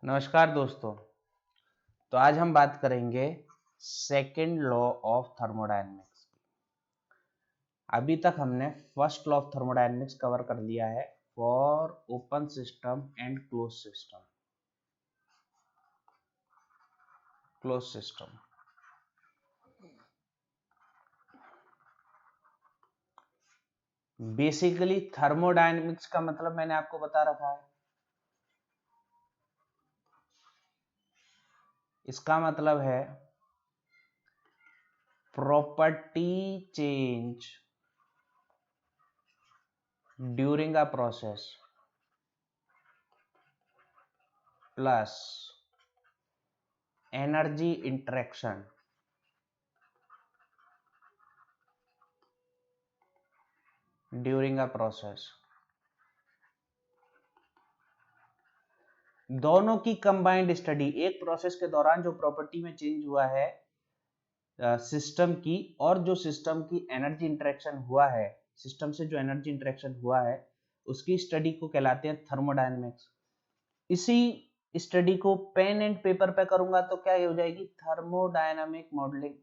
नमस्कार दोस्तों। तो आज हम बात करेंगे सेकंड लॉ ऑफ थर्मोडायनेमिक्स की। अभी तक हमने first law of thermodynamics cover कर लिया है for open system and close system. Basically thermodynamics का मतलब मैंने आपको बता रखा है। इसका मतलब है property change during a process plus energy interaction during a process. दोनों की कंबाइंड स्टडी, एक प्रोसेस के दौरान जो प्रॉपर्टी में चेंज हुआ है सिस्टम की, और जो सिस्टम की एनर्जी इंटरेक्शन हुआ है, सिस्टम से जो एनर्जी इंटरेक्शन हुआ है उसकी स्टडी को कहलाते हैं थर्मोडायनेमिक्स। इसी स्टडी को पेन एंड पेपर पे करूंगा तो क्या हो जाएगी? Thermodynamic modelling.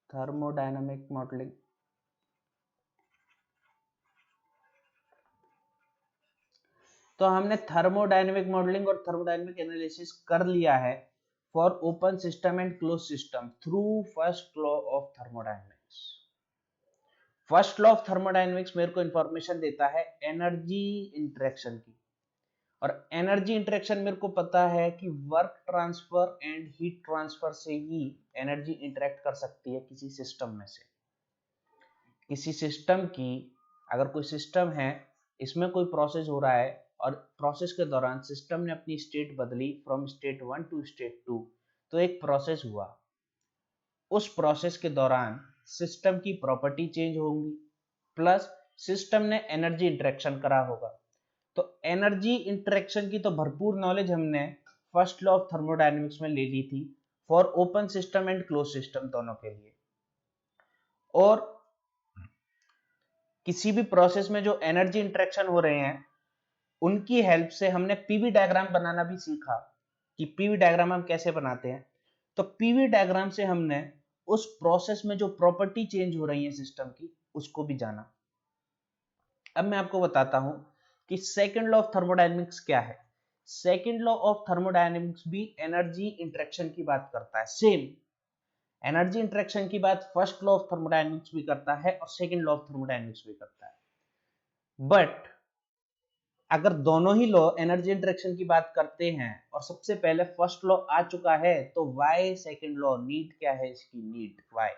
Thermodynamic modelling. तो हमने थर्मोडायनेमिक मॉडलिंग और थर्मोडायनेमिक एनालिसिस कर लिया है for open system and close system through first law of thermodynamics. First law of thermodynamics मेरे को इंफॉर्मेशन देता है एनर्जी इंटरेक्शन की, और एनर्जी इंटरेक्शन मेरे को पता है कि work transfer and heat transfer से ही एनर्जी इंटरेक्ट कर सकती है किसी सिस्टम में से। किसी सिस्टम की, अगर कोई सिस्टम है, इसमें कोई प्रोसेस हो रहा है और प्रोसेस के दौरान सिस्टम ने अपनी स्टेट बदली फ्रॉम स्टेट 1 टू स्टेट 2, तो एक प्रोसेस हुआ। उस प्रोसेस के दौरान सिस्टम की प्रॉपर्टी चेंज होंगी प्लस सिस्टम ने एनर्जी इंटरेक्शन करा होगा। तो एनर्जी इंटरेक्शन की तो भरपूर नॉलेज हमने फर्स्ट लॉ ऑफ थर्मोडायनेमिक्स में ले ली थी for open system and close system दोनों के लिए। और किसी भी प्रोसेस में जो एनर्जी इंटरेक्शन हो रहे हैं उनकी हेल्प से हमने पीवी डायग्राम बनाना भी सीखा कि पीवी डायग्राम हम कैसे बनाते हैं। तो पीवी डायग्राम से हमने उस प्रोसेस में जो प्रॉपर्टी चेंज हो रही है सिस्टम की उसको भी जाना। अब मैं आपको बताता हूं कि सेकंड लॉ ऑफ थर्मोडायनेमिक्स क्या है। सेकंड लॉ ऑफ थर्मोडायनेमिक्स भी एनर्जी इंटरेक्शन की बात करता है। सेम एनर्जी इंटरेक्शन की बात फर्स्ट लॉ ऑफ थर्मोडायनेमिक्स भी करता है और सेकंड लॉ ऑफ थर्मोडायनेमिक्स भी करता है। बट अगर दोनों ही लॉ एनर्जी इंटरेक्शन की बात करते हैं और सबसे पहले फर्स्ट लॉ आ चुका है, तो वाई सेकंड लॉ? नीड क्या है इसकी? नीड वाई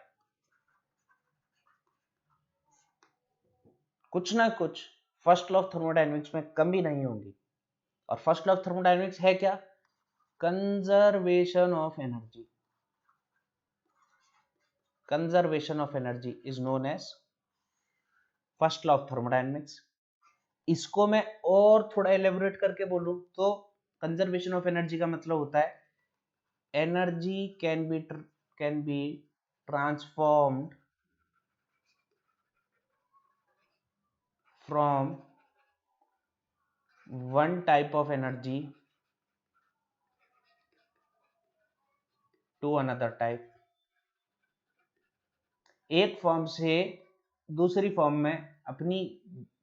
कुछ ना कुछ फर्स्ट लॉ ऑफ थर्मोडायनेमिक्स में कमी नहीं होगी। और फर्स्ट लॉ ऑफ थर्मोडायनेमिक्स है क्या? Conservation of energy. Conservation of energy is known as first law of thermodynamics. इसको मैं और थोड़ा एलेबोरेट करके बोलूं तो कंजर्वेशन ऑफ एनर्जी का मतलब होता है energy can be transformed from one type of energy to another type। एक फॉर्म से दूसरी फॉर्म में अपनी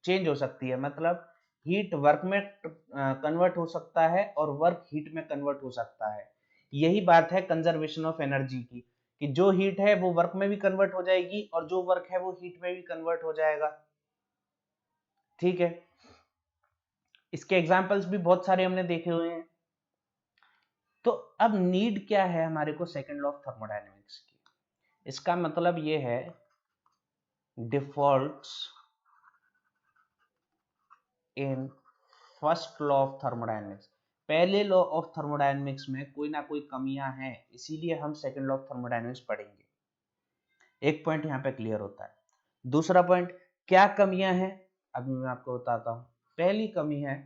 चेंज हो सकती है, मतलब हीट वर्क में कन्वर्ट हो सकता है और वर्क हीट में कन्वर्ट हो सकता है। यही बात है कंजर्वेशन ऑफ एनर्जी की, कि जो हीट है वो वर्क में भी कन्वर्ट हो जाएगी और जो वर्क है वो हीट में भी कन्वर्ट हो जाएगा। ठीक है, इसके एग्जांपल्स भी बहुत सारे हमने देखे हुए हैं। तो अब नीड क्या है हमारे को सेकंड लॉ ऑफ थर्मोडायनेमिक्स की? इसका मतलब ये है defaults in first law of thermodynamics. पहले लॉ ऑफ थर्मोडायनेमिक्स में कोई ना कोई कमियां हैं, इसीलिए हम सेकंड लॉ ऑफ थर्मोडायनेमिक्स पढ़ेंगे। एक पॉइंट यहां पे क्लियर होता है। दूसरा पॉइंट, क्या कमियां हैं अभी मैं आपको बताता हूं। पहली कमी है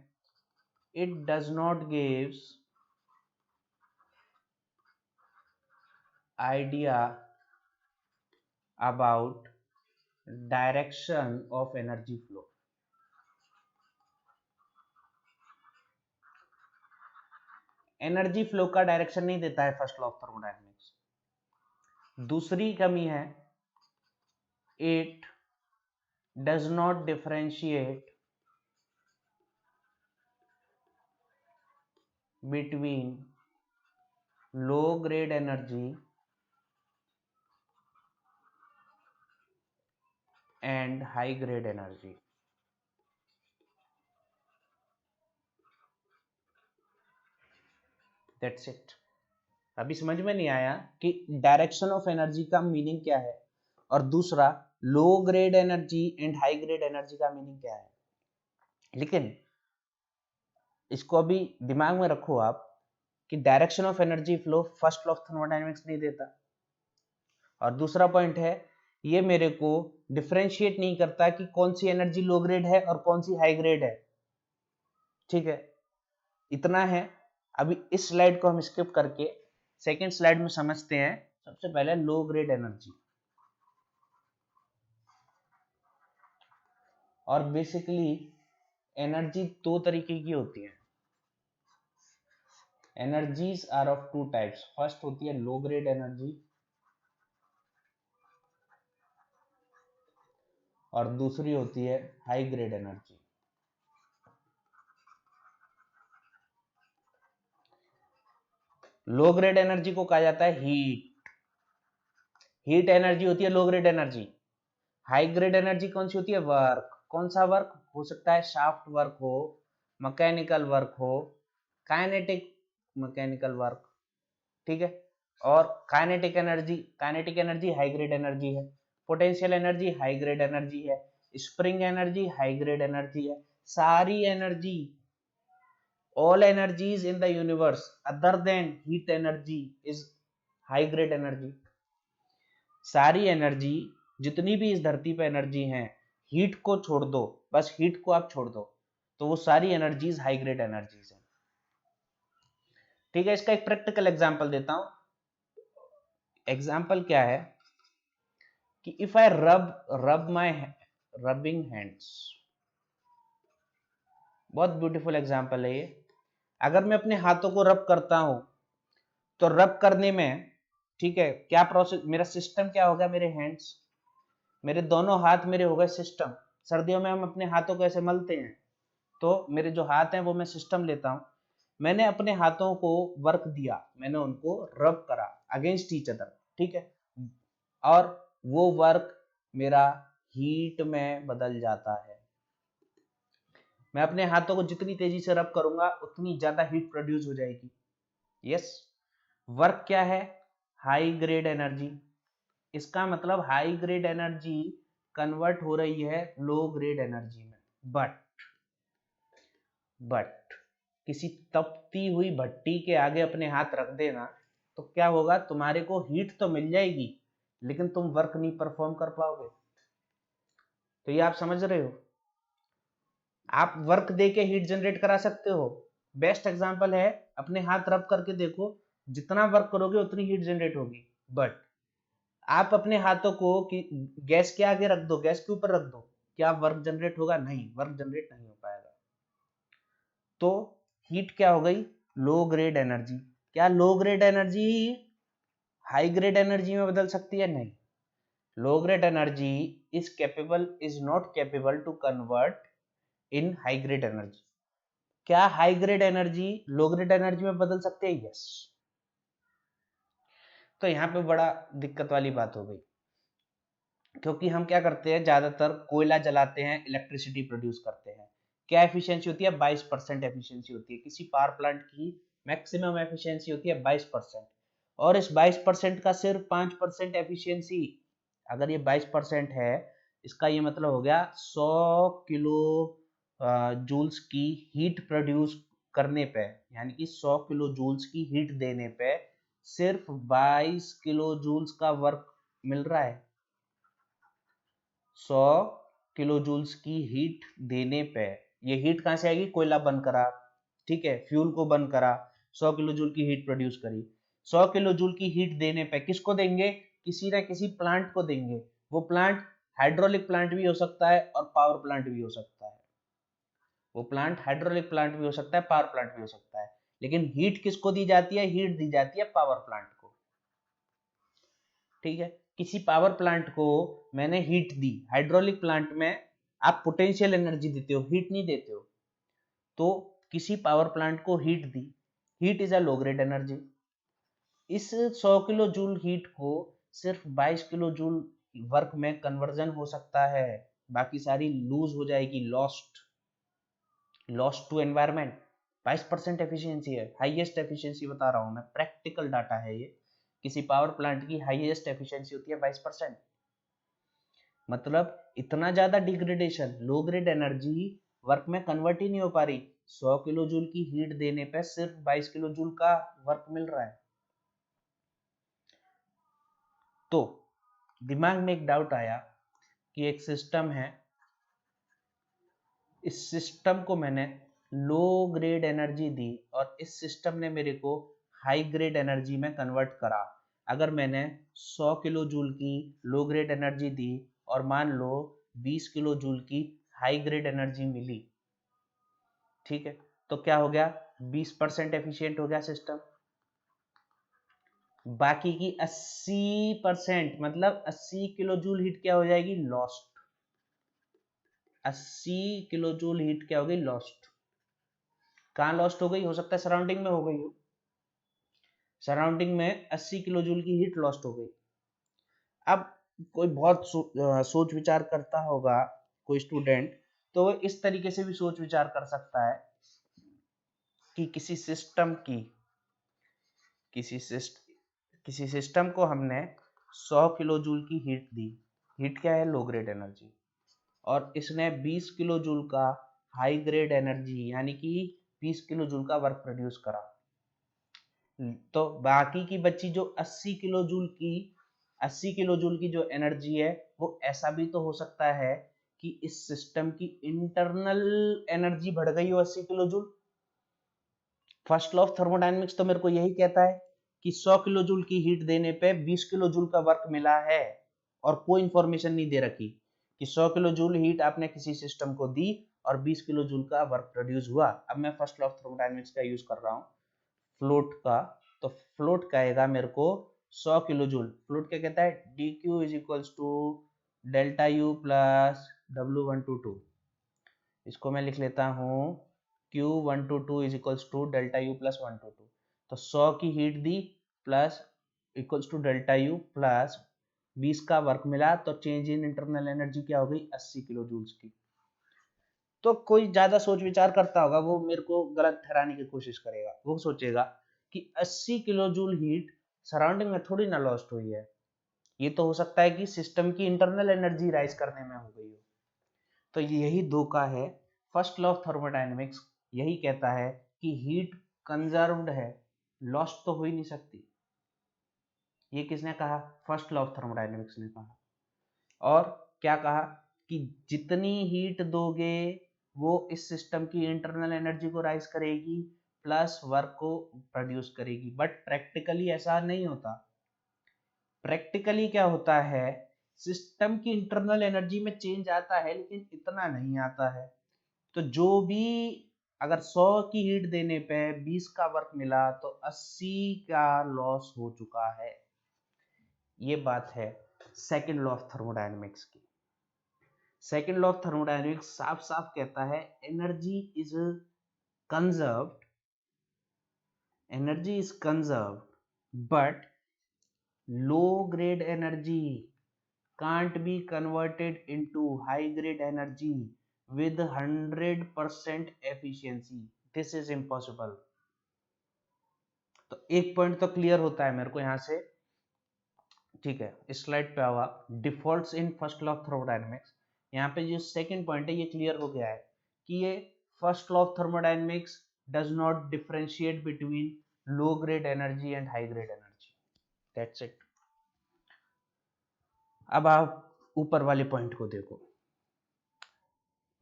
it does not gives idea about direction of energy flow. Energy flow का डायरेक्शन नहीं देता है फर्स्ट लॉ ऑफ थर्मोडायनेमिक्स। दूसरी कमी है, it does not differentiate between low grade energy and high grade energy. That's it. अभी समझ में नहीं आया कि डायरेक्शन ऑफ एनर्जी का मीनिंग क्या है, और दूसरा लो grade energy and high grade energy का मीनिंग क्या है। लेकिन इसको अभी दिमाग में रखो आप कि direction of energy flow first law of thermodynamics नहीं देता, और दूसरा पॉइंट है ये मेरे को डिफरेंशिएट नहीं करता कि कौन सी एनर्जी लो ग्रेड है और कौन सी हाई ग्रेड है। ठीक है, इतना है। अभी इस स्लाइड को हम स्किप करके सेकेंड स्लाइड में समझते हैं। सबसे पहले लो ग्रेड एनर्जी। और बेसिकली एनर्जी दो तरीके की होती है। Energies are of two types. First होती है लो ग्रेड एनर्जी और दूसरी होती है high grade energy. Low grade energy को कहा जाता है हीट। हीट एनर्जी होती है low grade energy. High grade energy कौन सी होती है? वर्क। कौन सा वर्क हो सकता है? शाफ्ट वर्क हो, मैकेनिकल वर्क हो, काइनेटिक मैकेनिकल वर्क। ठीक है। और kinetic energy high grade energy है। Potential energy high grade energy है। Spring energy high grade energy है। सारी energy, all energies in the universe other than heat energy is high grade energy। सारी energy, जितनी भी इस धरती पे एनर्जी है, हीट को छोड़ दो, बस हीट को आप छोड़ दो, तो वो सारी एनर्जीज हाई ग्रेड एनर्जीज हैं। ठीक है, इसका एक प्रैक्टिकल एग्जांपल देता हूं। एग्जांपल क्या है कि इफ आई रब माय रबिंग हैंड्स। बहुत ब्यूटीफुल एग्जांपल है ये। अगर मैं अपने हाथों को रब करता हूं तो रब करने में, ठीक है, क्या प्रोसेस, मेरा सिस्टम क्या होगा? मेरे हैंड्स, मेरे दोनों हाथ मेरे हो गए सिस्टम। सर्दियों में हम अपने हाथों को ऐसे मलते हैं, तो मेरे जो हाथ हैं वो मैं सिस्टम लेता हूं। मैंने अपने हाथों को वर्क दिया, मैंने उनको रब करा अगेंस्ट ईच अदर। ठीक है, और वो वर्क मेरा हीट में बदल जाता है। मैं अपने हाथों को जितनी तेजी से रब करूंगा उतनी ज्यादा हीट प्रोड्यूस हो जाएगी। यस, वर्क क्या है? High grade energy. इसका मतलब हाई ग्रेड एनर्जी कन्वर्ट हो रही है लो ग्रेड एनर्जी में। बट किसी तपती हुई भट्टी के आगे अपने हाथ रख देना तो क्या होगा? तुम्हारे को हीट तो मिल जाएगी लेकिन तुम वर्क नहीं परफॉर्म कर पाओगे। तो ये आप समझ रहे हो? आप वर्क दे के हीट जनरेट करा सकते हो। बेस्ट एग्जांपल है, अपने हाथ रब करके देखो, जितना वर्क करोगे उतनी हीट जनरेट होगी। बट आप अपने हाथों को गैस के आगे रख दो, गैस के ऊपर रख दो, क्या वर्क जनरेट होगा? नहीं, वर्क जनरेट नहीं हो पाएगा। तो हीट क्या हो गई? Low grade energy. क्या low grade energy high grade energy में बदल सकती है? नहीं। Low grade energy is not capable to convert in high grade energy. क्या high grade energy low grade energy में बदल सकते हैं? यस। तो यहाँ पे बड़ा दिक्कत वाली बात हो गई, क्योंकि हम क्या करते हैं, ज्यादातर कोयला जलाते हैं, इलेक्ट्रिसिटी प्रोड्यूस करते हैं। क्या एफिशिएंसी होती है? 22% एफिशिएंसी होती है। किसी पावर प्लांट की मैक्सिमम एफिशिएंसी होती है 22%, और इस 22% का सिर्फ 5% एफिशिएंसी। अगर ये 22% है, इसका ये मतलब हो गया 100 किलो जूल्स की हीट प्रोड्यूस करने पे, यानी कि 100 किलो जूल्स की हीट देने पे सिर्फ 22 किलो जूल्स का वर्क मिल रहा है। 100 किलो जूल्स की हीट देने पे, ये हीट कहां से आएगी? कोयला बंद करा, ठीक है, फ्यूल को बंद करा, 100 किलो जूल की हीट प्रोड्यूस करी। 100 किलो जूल की हीट देने पे किसको देंगे? किसी ना किसी प्लांट को देंगे। वो प्लांट हाइड्रोलिक प्लांट भी हो सकता है और पावर प्लांट भी हो सकता है। वो प्लांट हाइड्रोलिक प्लांट भी हो सकता है, पावर प्लांट भी हो सकता है। लेकिन हीट किसको दी जाती है? हीट दी जाती है पावर प्लांट को। ठीक है, किसी पावर प्लांट को मैंने हीट दी, हाइड्रोलिक प्लांट में आप पोटेंशियल एनर्जी देते हो, हीट नहीं देते हो। तो किसी पावर प्लांट को heat the, heat is a low grade energy. इस 100 किलो जूल हीट को सिर्फ 22 किलो जूल वर्क में कन्वर्जन हो सकता है, बाकी सारी लूज हो जाएगी, लॉस्ट टू एनवायरमेंट। 22% एफिशिएंसी है, हाईएस्ट एफिशिएंसी बता रहा हूं मैं, प्रैक्टिकल डाटा है ये। किसी पावर प्लांट की हाईएस्ट एफिशिएंसी होती है 22%। मतलब इतना ज्यादा डिग्रेडेशन, लो ग्रेड एनर्जी वर्क में कन्वर्ट ही नहीं हो पा रही। 100 किलो जूल की हीट देने पे सिर्फ 22 किलो जूल का वर्क मिल रहा है। तो दिमाग में एक डाउट आया कि एक सिस्टम है, इस सिस्टम को मैंने लो ग्रेड एनर्जी दी और इस सिस्टम ने मेरे को हाई ग्रेड एनर्जी में कन्वर्ट करा। अगर मैंने 100 किलो जूल की लो ग्रेड एनर्जी दी और मान लो 20 किलो जूल की हाई ग्रेड एनर्जी मिली, ठीक है, तो क्या हो गया? 20% एफिशिएंट हो गया सिस्टम। बाकी की 80% मतलब 80 किलो जूल हीट क्या हो जाएगी? लॉस्ट। 80 किलो जूल हीट क्या हो गई? लॉस्ट। कहाँ लॉस्ट हो गई? हो सकता है सराउंडिंग में हो गई हो, सराउंडिंग में 80 किलो जूल की हीट लॉस्ट हो गई। अब कोई बहुत सोच विचार करता होगा कोई स्टूडेंट, तो इस तरीके से भी सोच विचार कर सकता है कि किसी सिस्टम को हमने 100 किलो जूल की हीट दी, हीट क्या है? लो ग्रेड एनर्जी, और इसने 20 किलो जूल का हाई ग्रेड एनर्जी यानी कि 20 किलो जूल का वर्क प्रोड्यूस करा। तो बाकी की बची जो 80 किलो जूल की जो एनर्जी है, वो ऐसा भी तो हो सकता है कि इस सिस्टम की इंटरनल एनर्जी बढ़ गई हो 80 kilo joule. First law of thermodynamics तो मेरे को यही कहता है कि 100 किलो जूल की हीट देने पे 20 किलो जूल का वर्क मिला है, और कोई इंफॉर्मेशन नहीं दे रखी कि 100 किलो जूल हीट आपने किसी सिस्टम को दी और 20 किलो जूल का वर्क प्रोड्यूस हुआ। अब मैं फर्स्ट लॉ ऑफ थर्मोडायनेमिक्स का यूज कर रहा हूँ, फ्लोट का। तो फ्लोट कहेगा मेरे को 100 किलो जूल, फ्लोट क्या कहता है? D q is equals to delta u plus W122। इसको मैं लिख लेता हूँ Q122 is equals to delta u plus 122। तो 100 की हीट दी plus equals to delta u plus 20 का वर्क मिला, तो चेंज इन इंटरनल एनर्जी क्या हो गई? 80 किलो जूल्स की। तो कोई ज्यादा सोच विचार करता होगा, वो मेरे को गलत ठहराने की कोशिश करेगा। वो सोचेगा कि 80 किलो जूल हीट सराउंडिंग में थोड़ी ना लॉस्ट हुई है, ये तो हो सकता है कि सिस्टम की इंटरनल एनर्जी राइज करने में हो गई हो। तो यही धोखा है। फर्स्ट लॉ ऑफ थर्मोडायनेमिक्स यही कहता है कि हीट कंजर्व्ड है, लॉस्ट तो हो ही नहीं सकती। ये किसने कहा? फर्स्ट लॉ ऑफ थर्मोडायनेमिक्स ने कहा। और क्या कहा? कि जितनी हीट दोगे वो इस सिस्टम की इंटरनल एनर्जी को राइज करेगी प्लस वर्क को प्रोड्यूस करेगी। बट प्रैक्टिकली ऐसा नहीं होता। प्रैक्टिकली क्या होता है? सिस्टम की इंटरनल एनर्जी में चेंज आता है, लेकिन इतना नहीं आता है। तो जो भी, अगर 100 की हीट देने पे 20 का वर्क मिला, तो 80 का लॉस हो चुका है। ये बात है सेकंड लॉ ऑफ थर्मोडायनेमिक्स की। सेकंड लॉ ऑफ थर्मोडायनेमिक्स साफ साफ कहता है energy is conserved, energy is conserved, but low grade energy can't be converted into high grade energy with 100% efficiency. This is impossible. तो एक पॉइंट तो clear होता है मेरे को यहां से, ठीक है। इस स्लाइड पे आवा defaults in first law of thermodynamics, यहाँ पे जो सेकंड पॉइंट है ये क्लियर हो गया है कि ये first law of thermodynamics does not differentiate between low grade energy and high grade energy. That's it. अब आप ऊपर वाले पॉइंट को देखो।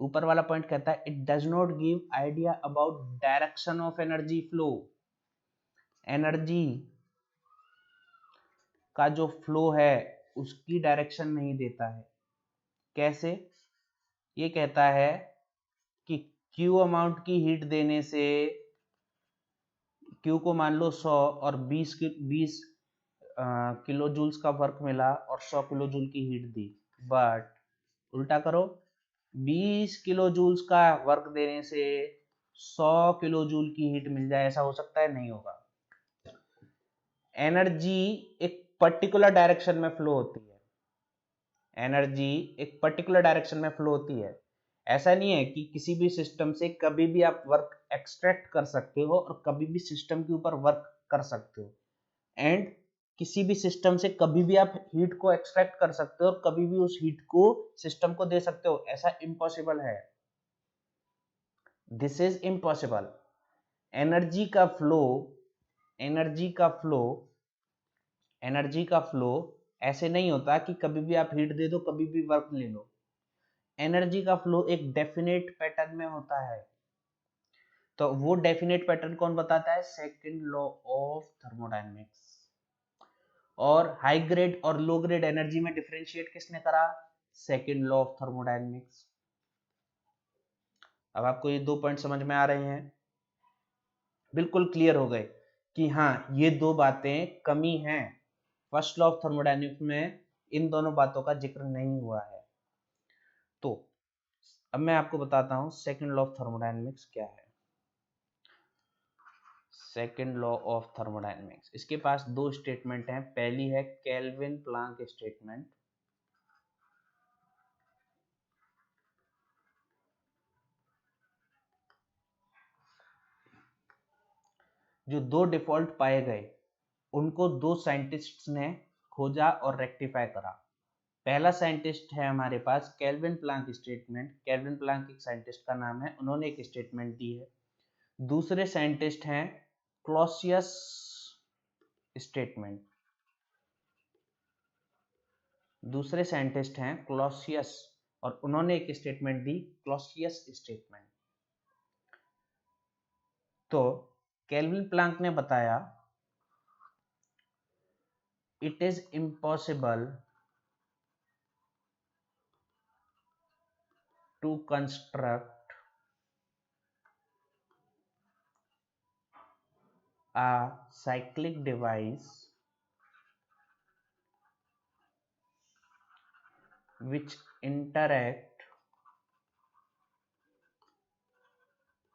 ऊपर वाला पॉइंट कहता है it does not give idea about direction of energy flow. Energy का जो फ्लो है उसकी डायरेक्शन नहीं देता है। कैसे? ये कहता है कि Q अमाउंट की हीट देने से Q को मान लो 100 और 20 किलो जूल्स का वर्क मिला और 100 किलो जूल की हीट दी, बट उल्टा करो, 20 किलो जूल्स का वर्क देने से 100 किलो जूल की हीट मिल जाए, ऐसा हो सकता है? नहीं होगा। एनर्जी एक पर्टिकुलर डायरेक्शन में फ्लो होती है, एनर्जी एक पर्टिकुलर डायरेक्शन में फ्लो होती है। ऐसा नहीं है कि किसी भी सिस्टम से कभी भी आप वर्क एक्सट्रैक्ट कर सकते हो और कभी भी सिस्टम के ऊपर वर्क कर सकते हो, एंड किसी भी सिस्टम से कभी भी आप हीट को एक्सट्रैक्ट कर सकते हो और कभी भी उस हीट को सिस्टम को दे सकते हो, ऐसा इम्पॉसिबल है। This is impossible. एनर्जी का फ्लो एनर्जी का फ्लो एनर्जी का फ्लो ऐसे नहीं होता कि कभी भी आप हीट दे दो कभी भी वर्क ले लो। एनर्जी का फ्लो एक डेफिनेट पैटर्न में होता है। तो वो डेफिनेट पैटर्न कौन बताता है? Second law of thermodynamics. और हाई ग्रेड और लो ग्रेड एनर्जी में डिफरेंशिएट किसने करा? Second law of thermodynamics. अब आपको ये 2 पॉइंट समझ में आ रहे हैं? बिल्कुल क्लियर हो गए कि हाँ, ये 2 बातें कमी हैं। फर्स्ट लॉ ऑफ थर्मोडायनेमिक्स में इन दोनों बातों का जिक्र नहीं हुआ है। तो अब मैं आपको बताता हूं सेकंड लॉ ऑफ थर्मोडायनेमिक्स क्या है। सेकंड लॉ ऑफ थर्मोडायनेमिक्स, इसके पास 2 स्टेटमेंट हैं। पहली है केल्विन प्लांक स्टेटमेंट, जो 2 डिफॉल्ट पाए गए उनको 2 साइंटिस्ट्स ने खोजा और रेक्टिफाई करा। पहला साइंटिस्ट है हमारे पास Kelvin Planck statement. Kelvin Planck एक साइंटिस्ट का नाम है, उन्होंने एक स्टेटमेंट दी है। दूसरे साइंटिस्ट हैं क्लॉसियस स्टेटमेंट। दूसरे साइंटिस्ट हैं क्लॉसियस और उन्होंने एक स्टेटमेंट दी, क्लॉसियस स्टेटमेंट। तो केल्विन प्लांक ने बताया it is impossible to construct a cyclic device which interact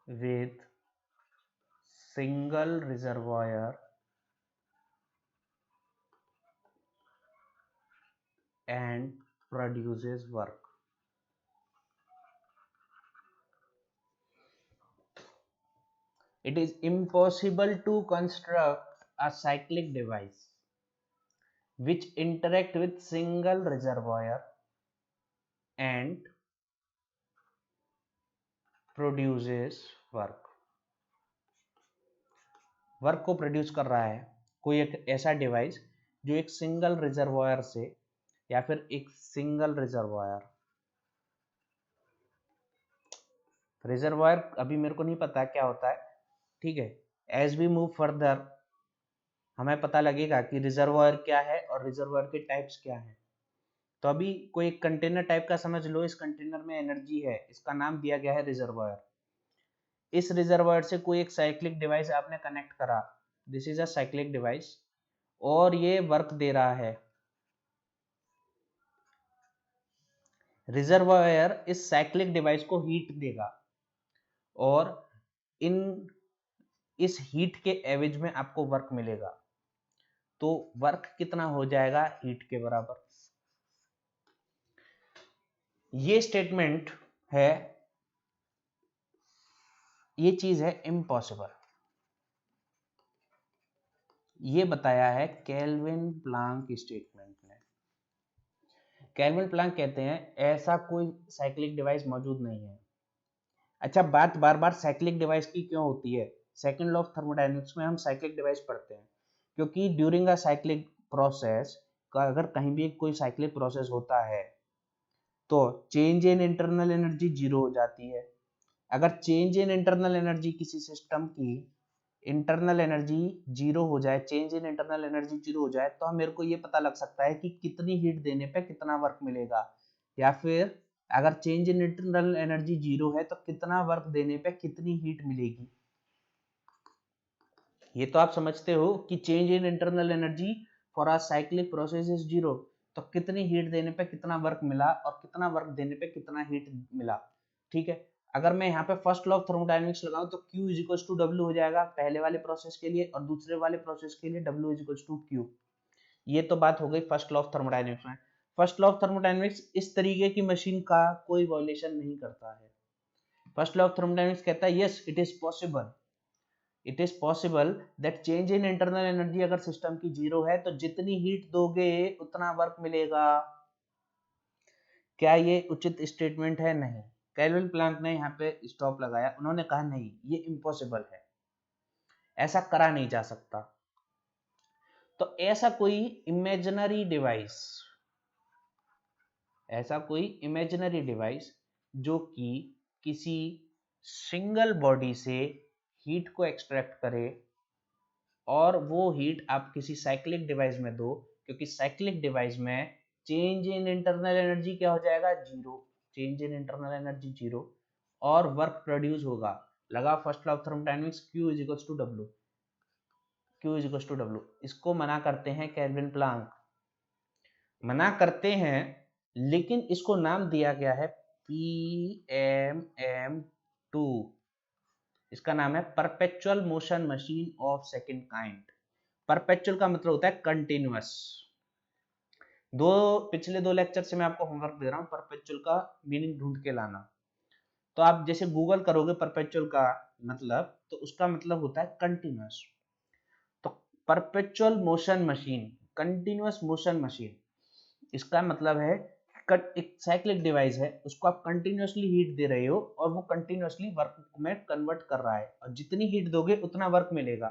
with single reservoir and produces work. It is impossible to construct a cyclic device which interact with single reservoir and produces work. Work को produce कर रहा है कोई एक ऐसा device जो एक single reservoir से या फिर एक सिंगल रिजर्वायर अभी मेरे को नहीं पता क्या होता है, ठीक है। एज वी मूव फर्दर हमें पता लगेगा कि रिजर्वायर क्या है और रिजर्वायर के टाइप्स क्या हैं। तो अभी कोई एक कंटेनर टाइप का समझ लो, इस कंटेनर में एनर्जी है, इसका नाम दिया गया है रिजर्वायर। इस रिजर्वायर से कोई एक साइक्लिक डिवाइस आपने कनेक्ट करा, this is a cyclic device, और ये वर्क दे रहा है। रिजर्वायर इस साइक्लिक डिवाइस को हीट देगा और इस हीट के एवज में आपको वर्क मिलेगा। तो वर्क कितना हो जाएगा? हीट के बराबर। ये स्टेटमेंट है, ये चीज है इम्पॉसिबल। ये बताया है केल्विन प्लांक स्टेटमेंट ने। केल्विन प्लांक कहते हैं ऐसा कोई साइक्लिक डिवाइस मौजूद नहीं है। अच्छा, बात बार बार साइक्लिक डिवाइस की क्यों होती है? सेकंड लॉ ऑफ थर्मोडायनेमिक्स में हम साइक्लिक डिवाइस पढ़ते हैं क्योंकि ड्यूरिंग अ साइक्लिक प्रोसेस अगर कहीं भी कोई साइक्लिक प्रोसेस होता है तो change in internal energy zero हो जाती है। अगर चेंज इन इंटरनल एनर्जी किसी सिस्टम की इंटरनल एनर्जी जीरो हो जाए, change in internal energy zero हो जाए, तो हम मेरे को ये पता लग सकता है कि कितनी हीट देने पे कितना वर्क मिलेगा, या फिर अगर change in internal energy zero है तो कितना वर्क देने पे कितनी हीट मिलेगी। ये तो आप समझते हो कि change in internal energy for a cyclic process is zero. तो कितनी हीट देने पे कितना वर्क मिला और कितना वर्क देने पे कितना हीट मिला। ठीक है, अगर मैं यहाँ पे फर्स्ट लॉ ऑफ थर्मोडायनेमिक्स लगाऊं तो Q is equal to W हो जाएगा पहले वाले प्रोसेस के लिए, और दूसरे वाले प्रोसेस के लिए W is equal to Q। ये तो बात हो गई फर्स्ट लॉ ऑफ थर्मोडायनेमिक्स में। फर्स्ट लॉ ऑफ थर्मोडायनेमिक्स इस तरीके की मशीन का कोई वायलेशन नहीं करता है। फर्स्ट लॉ ऑफ थर्मोडायनेमिक्स कहता है yes it is possible that change in internal energy अगर सिस्टम की जीरो है तो जितनी हीट दोगे उतना वर्क मिलेगा। क्या ये उचित स्टेटमेंट है? नहीं। केल्विन प्लैंक ने यहाँ पे स्टॉप लगाया, उन्होंने कहा नहीं, ये इम्पॉसिबल है, ऐसा करा नहीं जा सकता। तो ऐसा कोई इमेजिनरी डिवाइस जो कि किसी सिंगल बॉडी से हीट को एक्सट्रैक्ट करे और वो हीट आप किसी साइक्लिक डिवाइस में दो, क्योंकि साइक्लिक डिवाइस में चेंज इन इंटरनल एनर्जी क्या हो जाएगा? Zero. Change in internal energy zero और वर्क प्रोड्यूस होगा। लगा first law of thermodynamics, Q is equal to W. इसको मना करते हैं केल्विन प्लैंक, मना करते हैं, लेकिन इसको नाम दिया गया है PMM2। इसका नाम है perpetual motion machine of second kind. Perpetual का मतलब होता है कंटिन्यूअस। पिछले दो लेक्चर से मैं आपको होमवर्क दे रहा हूं, परपेचुअल का मीनिंग ढूंढ के लाना। तो आप जैसे गूगल करोगे परपेचुअल का मतलब, तो उसका मतलब होता है कंटिन्यूअस। तो perpetual motion machine, continuous motion machine, इसका मतलब है एक साइक्लिक डिवाइस है, उसको आप कंटिन्यूअसली हीट दे रहे हो और वो कंटिन्यूअसली वर्क में कन्वर्ट कर रहा है, और जितनी हीट दोगे उतना वर्क मिलेगा।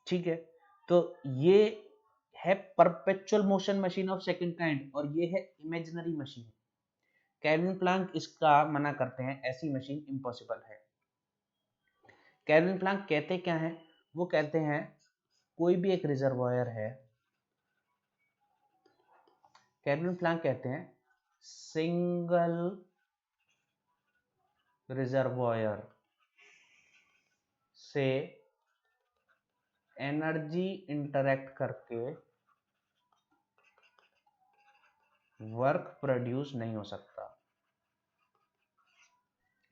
ठीक है, तो ये है perpetual motion machine of second kind, और ये है इमेजिनरी मशीन। केल्विन प्लैंक इसका मना करते हैं, ऐसी मशीन इम्पॉसिबल है। केल्विन प्लैंक कहते क्या है? वो कहते हैं कोई भी एक रिजर्वायर है, केल्विन प्लैंक कहते हैं सिंगल रिजर्वायर से एनर्जी इंटरेक्ट करके वर्क प्रोड्यूस नहीं हो सकता।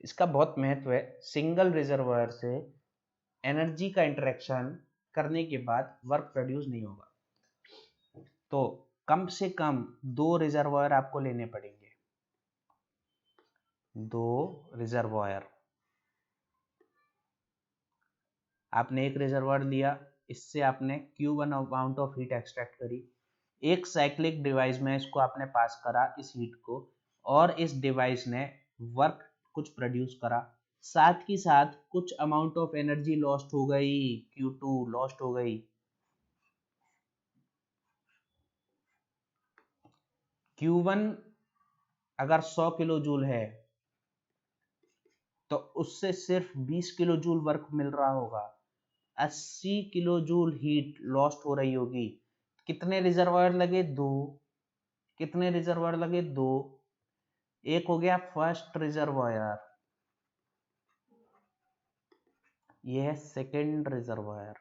इसका बहुत महत्व है। सिंगल रिजर्वायर से एनर्जी का इंटरेक्शन करने के बाद वर्क प्रोड्यूस नहीं होगा। तो कम से कम 2 रिजर्वायर आपको लेने पड़ेंगे, 2 रिजर्वायर। आपने एक रिजर्वायर लिया, इससे आपने Q1 amount of heat extract करी, एक साइक्लिक डिवाइस में इसको आपने पास करा इस हीट को, और इस डिवाइस ने वर्क कुछ प्रोड्यूस करा, साथ ही साथ कुछ अमाउंट ऑफ एनर्जी लॉस्ट हो गई, Q2 लॉस्ट हो गई। Q1 अगर 100 किलो जूल है तो उससे सिर्फ 20 किलो जूल वर्क मिल रहा होगा, 80 किलो जूल हीट लॉस्ट हो रही होगी। कितने रिजर्वायर लगे? 2। कितने रिजर्वायर लगे? 2। एक हो गया फर्स्ट रिजर्वायर, ये है सेकेंड रिजर्वायर।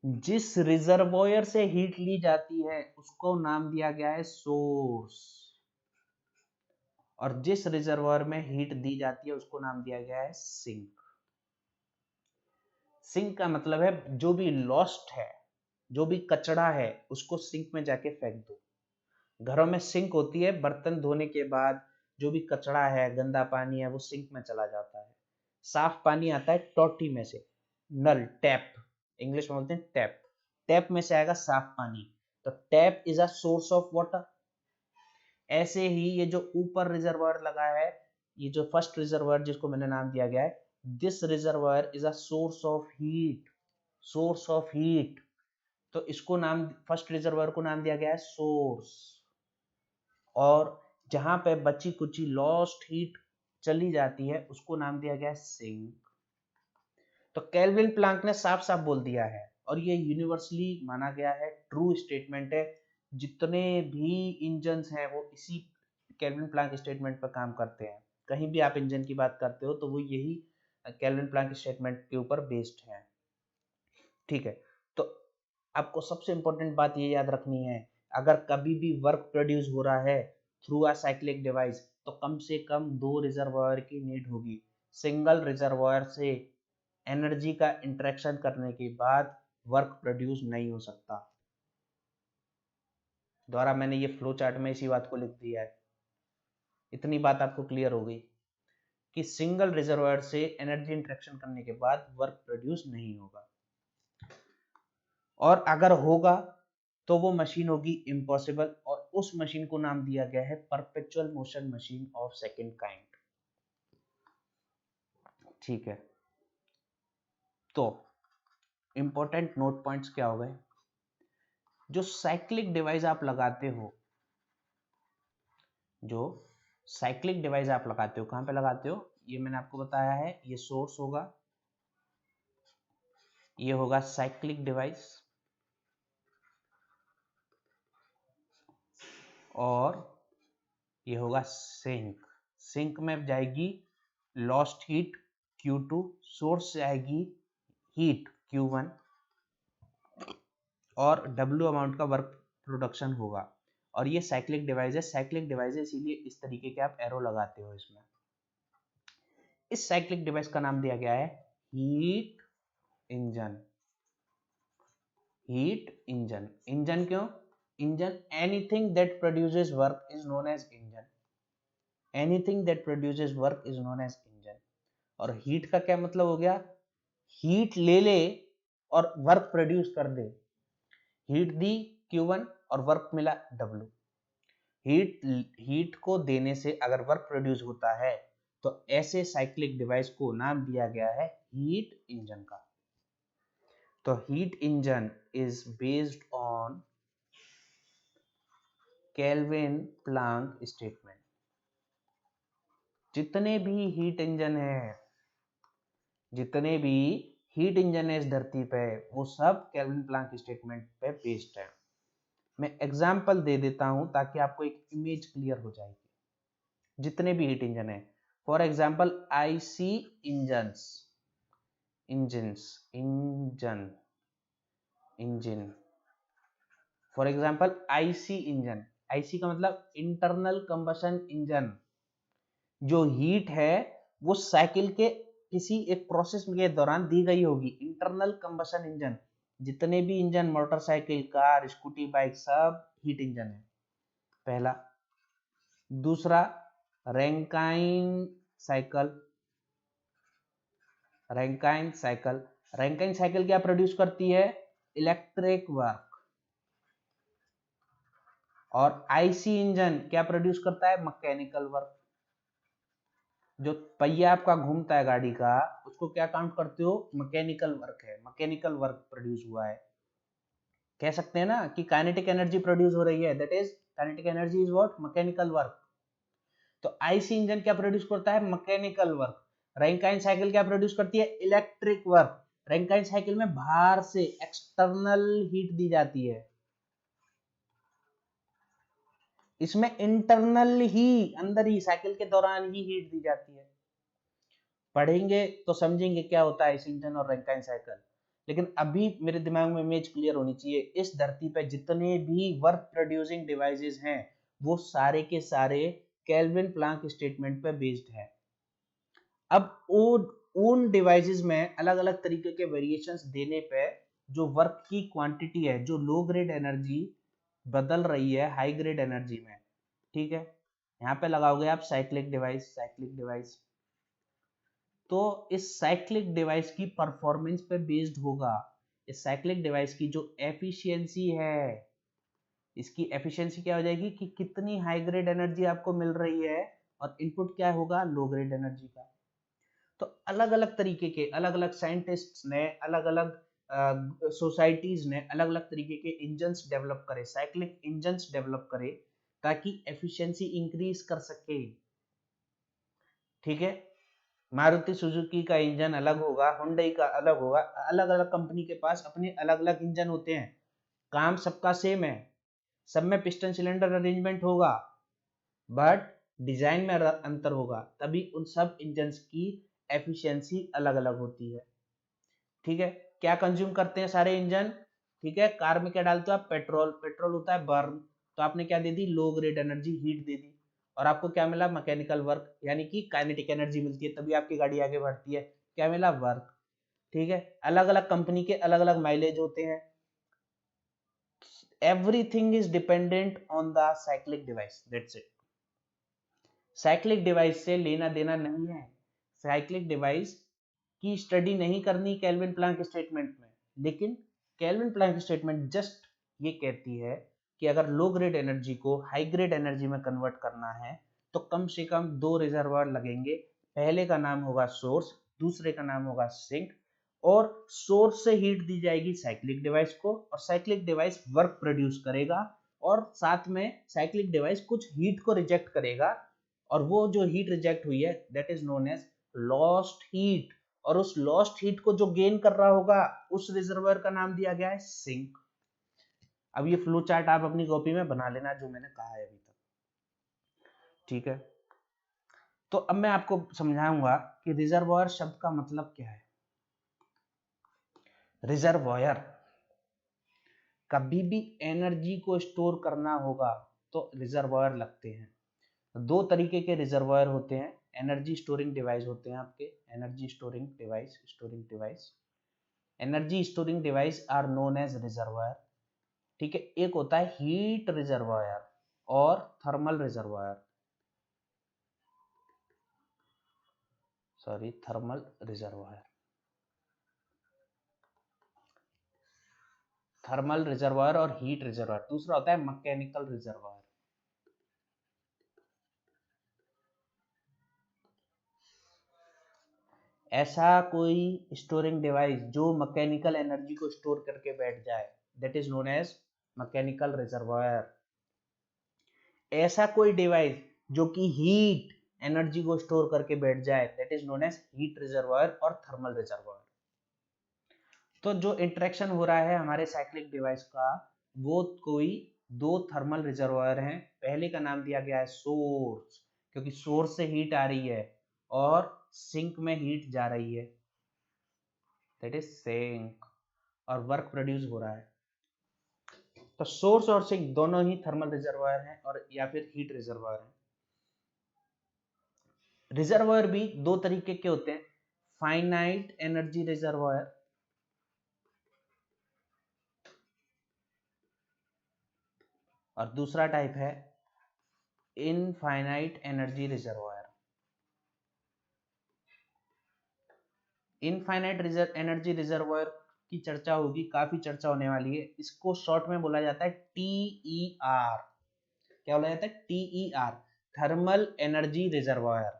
जिस रिजर्वायर से हीट ली जाती है उसको नाम दिया गया है सोर्स, और जिस रिजर्वायर में हीट दी जाती है उसको नाम दिया गया है सिंक। सिंक का मतलब है जो भी लॉस्ट है, जो भी कचरा है, उसको सिंक में जाके फेंक दो। घरों में सिंक होती है, बर्तन धोने के बाद जो भी कचरा है, गंदा पानी है, वो सिंक में चला जाता है। साफ पानी आता है टोटी में से, नल, टैप, इंग्लिश में बोलते हैं टैप। टैप में से आएगा साफ पानी, तो tap is a source of water. ऐसे ही ये जो ऊपर रिजर्वायर लगा है, ये जो फर्स्ट रिजर्वायर जिसको मैंने नाम दिया गया है, this reservoir is a source of heat, source of heat. तो इसको नाम, फर्स्ट रिजर्वायर को नाम दिया गया है सोर्स, और जहां पे बची कुची लॉस्ट हीट चली जाती है उसको नाम दिया गया है सिंक। तो केल्विन प्लैंक ने साफ साफ बोल दिया है, और ये यूनिवर्सली माना गया है, ट्रू स्टेटमेंट है। जितने भी इंजन्स हैं वो इसी केल्विन प्लैंक स्टेटमेंट पर काम करते हैं। कहीं भी आप इंजन की बात करते हो तो वो यही केल्विन प्लैंक स्टेटमेंट के ऊपर बेस्ड है। ठीक है, तो आपको सबसे इंपॉर्टेंट बात ये याद रखनी है, अगर कभी भी वर्क प्रोड्यूस हो रहा है थ्रू अ साइक्लिक डिवाइस तो कम से कम 2 रिजर्वायर की नीड होगी। सिंगल रिजर्वायर से एनर्जी का इंटरेक्शन करने के बाद वर्क प्रोड्यूस नहीं हो सकता। द्वारा मैंने ये फ्लो चार्ट में इसी बात को लिख दिया है। इतनी बात आपको क्लियर हो गई कि सिंगल रिजर्वायर से एनर्जी इंटरेक्शन करने के बाद वर्क प्रोड्यूस नहीं होगा, और अगर होगा तो वो मशीन होगी इम्पॉसिबल, और उस मशीन को नाम दिया गया है perpetual motion machine of second kind. ठीक है, तो इंपॉर्टेंट नोट पॉइंट्स क्या हो गए? जो साइक्लिक डिवाइस आप लगाते हो, जो साइक्लिक डिवाइस आप लगाते हो, कहां पे लगाते हो? ये मैंने आपको बताया है, ये सोर्स होगा, ये होगा साइक्लिक डिवाइस, और ये होगा सिंक। सिंक में जाएगी लॉस्ट हीट Q2, सोर्स से आएगी हीट Q1, और W अमाउंट का वर्क प्रोडक्शन होगा। और ये साइक्लिक डिवाइस है। साइक्लिक डिवाइस है इसीलिए इस तरीके के आप एरो लगाते हो इसमें। इस साइक्लिक डिवाइस का नाम दिया गया है heat engine. Heat engine. Engine क्यों? Engine, anything that produces work is known as engine. Anything that produces work is known as engine. और हीट का क्या मतलब हो गया? हीट ले ले और वर्क प्रोड्यूस कर दे। हीट दी Q1 और वर्क मिला W। हीट को देने से अगर वर्क प्रोड्यूस होता है तो ऐसे साइक्लिक डिवाइस को नाम दिया गया है हीट इंजन का। तो heat engine is based on Kelvin Planck statement. जितने भी हीट इंजन है, जितने भी हीट इंजन है इस धरती पे, वो सब केल्विन प्लैंक स्टेटमेंट पे बेस्ड है। मैं एग्जांपल दे देता हूं ताकि आपको एक इमेज क्लियर हो जाएगी। जितने भी हीट इंजन है, for example IC engines, engine, for example IC engine. IC का मतलब इंटरनल कंबशन इंजन। जो हीट है वो साइकिल के किसी एक प्रोसेस के दौरान दी गई होगी। इंटरनल कंबशन इंजन, जितने भी engine, motorcycle, car, scooty, bike, सब हीट इंजन है, पहला। दूसरा, Rankine cycle. Rankine cycle, Rankine cycle क्या प्रोड्यूस करती है? Electric work. और आईसी इंजन क्या प्रोड्यूस करता है? Mechanical work. जो पहिया आपका घूमता है गाड़ी का, उसको क्या काउंट करते हो? मैकेनिकल वर्क है, मैकेनिकल वर्क प्रोड्यूस हुआ है। कह सकते हैं ना कि काइनेटिक एनर्जी प्रोड्यूस हो रही है, that is kinetic energy is what? Mechanical work. तो आईसी इंजन क्या प्रोड्यूस करता है? Mechanical work. रैंकाइन साइकिल क्या प्रोड्यूस करती है? Electric work. रैंकाइन साइकिल में बाहर से एक्सटर्नल हीट दी जाती है, इसमें इंटरनल ही, अंदर ही साइकिल के दौरान ही हीट दी जाती है। पढ़ेंगे तो समझेंगे क्या होता है इस इंजन और रैंकाइन साइकिल, लेकिन अभी मेरे दिमाग में इमेज क्लियर होनी चाहिए। इस धरती पे जितने भी वर्क प्रोड्यूसिंग डिवाइसेस हैं वो सारे के सारे केल्विन प्लैंक स्टेटमेंट पे बेस्ड है। अब उन डिवाइसेस में अलग अलग तरीके के वेरिएशंस देने पे जो वर्क की क्वांटिटी है, जो लो ग्रेड एनर्जी बदल रही है हाई ग्रेड एनर्जी में, ठीक है, यहाँ पे लगाओगे आप साइक्लिक डिवाइस। साइक्लिक डिवाइस तो इस साइक्लिक डिवाइस की परफॉर्मेंस पे बेस्ड होगा। इस साइक्लिक डिवाइस की जो एफिशिएंसी है, इसकी एफिशिएंसी क्या हो जाएगी कि कितनी हाई ग्रेड एनर्जी आपको मिल रही है, और इनपुट क्या होगा? लो ग्रेड एनर्जी का। तो अलग अलग तरीके के, अलग अलग साइंटिस्ट्स ने, अलग अलग सोसाइटीज ने अलग अलग तरीके के इंजन्स डेवलप करे, साइक्लिक इंजन्स डेवलप करे, ताकि एफिशिएंसी इंक्रीज कर सके। ठीक है, मारुति सुजुकी का इंजन अलग होगा, हुंडई का अलग होगा, अलग अलग कंपनी के पास अपने अलग अलग इंजन होते हैं, काम सबका सेम है, सब में पिस्टन सिलेंडर अरेंजमेंट होगा, बट डिजाइन में अंतर होगा, तभी उन सब इंजन की एफिशिएंसी अलग अलग होती है। ठीक है, क्या कंज्यूम करते हैं सारे इंजन? ठीक है, कार में क्या डालते हो आप? पेट्रोल। पेट्रोल होता है बर्न, तो आपने क्या दे दी? लो ग्रेड एनर्जी, हीट दे दी, और आपको क्या मिला? मैकेनिकल वर्क, यानी कि काइनेटिक एनर्जी मिलती है, तभी आपकी गाड़ी आगे बढ़ती है। क्या मिला? वर्क। ठीक है, अलग अलग कंपनी के अलग अलग माइलेज होते हैं। Everything is dependent on the cyclic device, that's it. Cyclic device से लेना देना नहीं है। साइक्लिक डिवाइस की स्टडी नहीं करनी केल्विन प्लैंक स्टेटमेंट में, लेकिन केल्विन प्लैंक स्टेटमेंट जस्ट ये कहती है कि अगर लो ग्रेड एनर्जी को हाई ग्रेड एनर्जी में कन्वर्ट करना है तो कम से कम 2 रिजर्वायर लगेंगे। पहले का नाम होगा सोर्स, दूसरे का नाम होगा सिंक, और सोर्स से हीट दी जाएगी साइक्लिक डिवाइस को, और साइक्लिक डिवाइस वर्क प्रोड्यूस करेगा, और साथ में साइक्लिक डिवाइस कुछ हीट को रिजेक्ट करेगा, और वो जो हीट रिजेक्ट हुई है that is known as lost heat, और उस लॉस्ट हीट को जो गेन कर रहा होगा उस रिजर्वायर का नाम दिया गया है सिंक। अब ये फ्लो चार्ट आप अपनी कॉपी में बना लेना जो मैंने कहा है अभी तक। ठीक है, तो अब मैं आपको समझाऊंगा कि रिजर्वायर शब्द का मतलब क्या है। रिजर्वायर, कभी भी एनर्जी को स्टोर करना होगा तो रिजर्वायर लगते हैं। दो तरीके के रिजर्वायर होते हैं, एनर्जी स्टोरिंग डिवाइस होते हैं आपके, energy storing device energy storing device are known as reservoir. ठीक है, एक होता है हीट रिजर्वायर और thermal reservoir, thermal reservoir. Thermal reservoir और हीट रिजर्वायर। दूसरा होता है मैकेनिकल रिजर्वायर। ऐसा कोई स्टोरिंग डिवाइस जो मैकेनिकल एनर्जी को स्टोर करके बैठ जाए, that is known as mechanical reservoir. ऐसा कोई डिवाइस जो कि हीट एनर्जी को स्टोर करके बैठ जाए, that is known as heat reservoir और थर्मल रिजर्वायर। तो जो इंटरेक्शन हो रहा है हमारे साइक्लिक डिवाइस का, वो कोई दो थर्मल रिजर्वायर हैं। पहले का नाम दिया गया है सोर्स, क्योंकि सोर्स से हीट आ रही है, और सिंक में हीट जा रही है, दैट इज सिंक, और वर्क प्रोड्यूस हो रहा है। तो सोर्स और सिंक दोनों ही थर्मल रिजर्वायर हैं और या फिर हीट रिजर्वायर हैं। रिजर्वायर भी दो तरीके के होते हैं, फाइनाइट एनर्जी रिजर्वायर और दूसरा टाइप है infinite energy reservoir. Infinite energy reservoir की चर्चा होगी, काफी चर्चा होने वाली है। इसको शॉर्ट में बोला जाता है TER। क्या बोला जाता है? TER, thermal energy reservoir.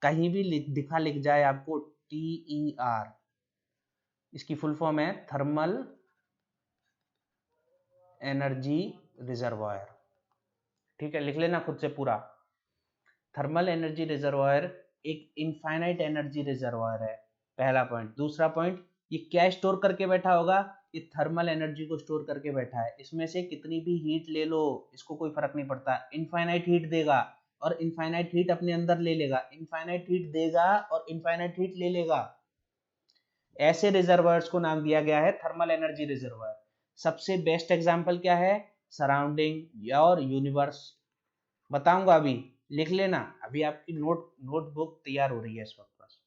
कहीं भी लिख जाए आपको TER, इसकी फुल फॉर्म है थर्मल एनर्जी रिजर्वायर। ठीक है, लिख लेना खुद से पूरा। थर्मल एनर्जी रिजर्वायर एक इनफाइनाइट एनर्जी रिजर्वायर है, पहला पॉइंट। दूसरा पॉइंट, ये क्या स्टोर करके बैठा होगा? ये थर्मल एनर्जी को स्टोर करके बैठा है। इसमें से कितनी भी हीट ले लो, इसको कोई फर्क नहीं पड़ता, इनफाइनाइट हीट देगा और इनफाइनाइट हीट अपने अंदर ले लेगा, इनफाइनाइट हीट देगा और इनफाइनाइट हीट ले लेगा। ऐसे रिजर्वायर्स को नाम दिया गया है थर्मल एनर्जी रिजर्वायर। सबसे बेस्ट एग्जांपल क्या है? सराउंडिंग और यूनिवर्स। बताऊंगा अभी, लिख लेना। अभी आपकी नोटबुक तैयार हो रही है इस वक्त। बस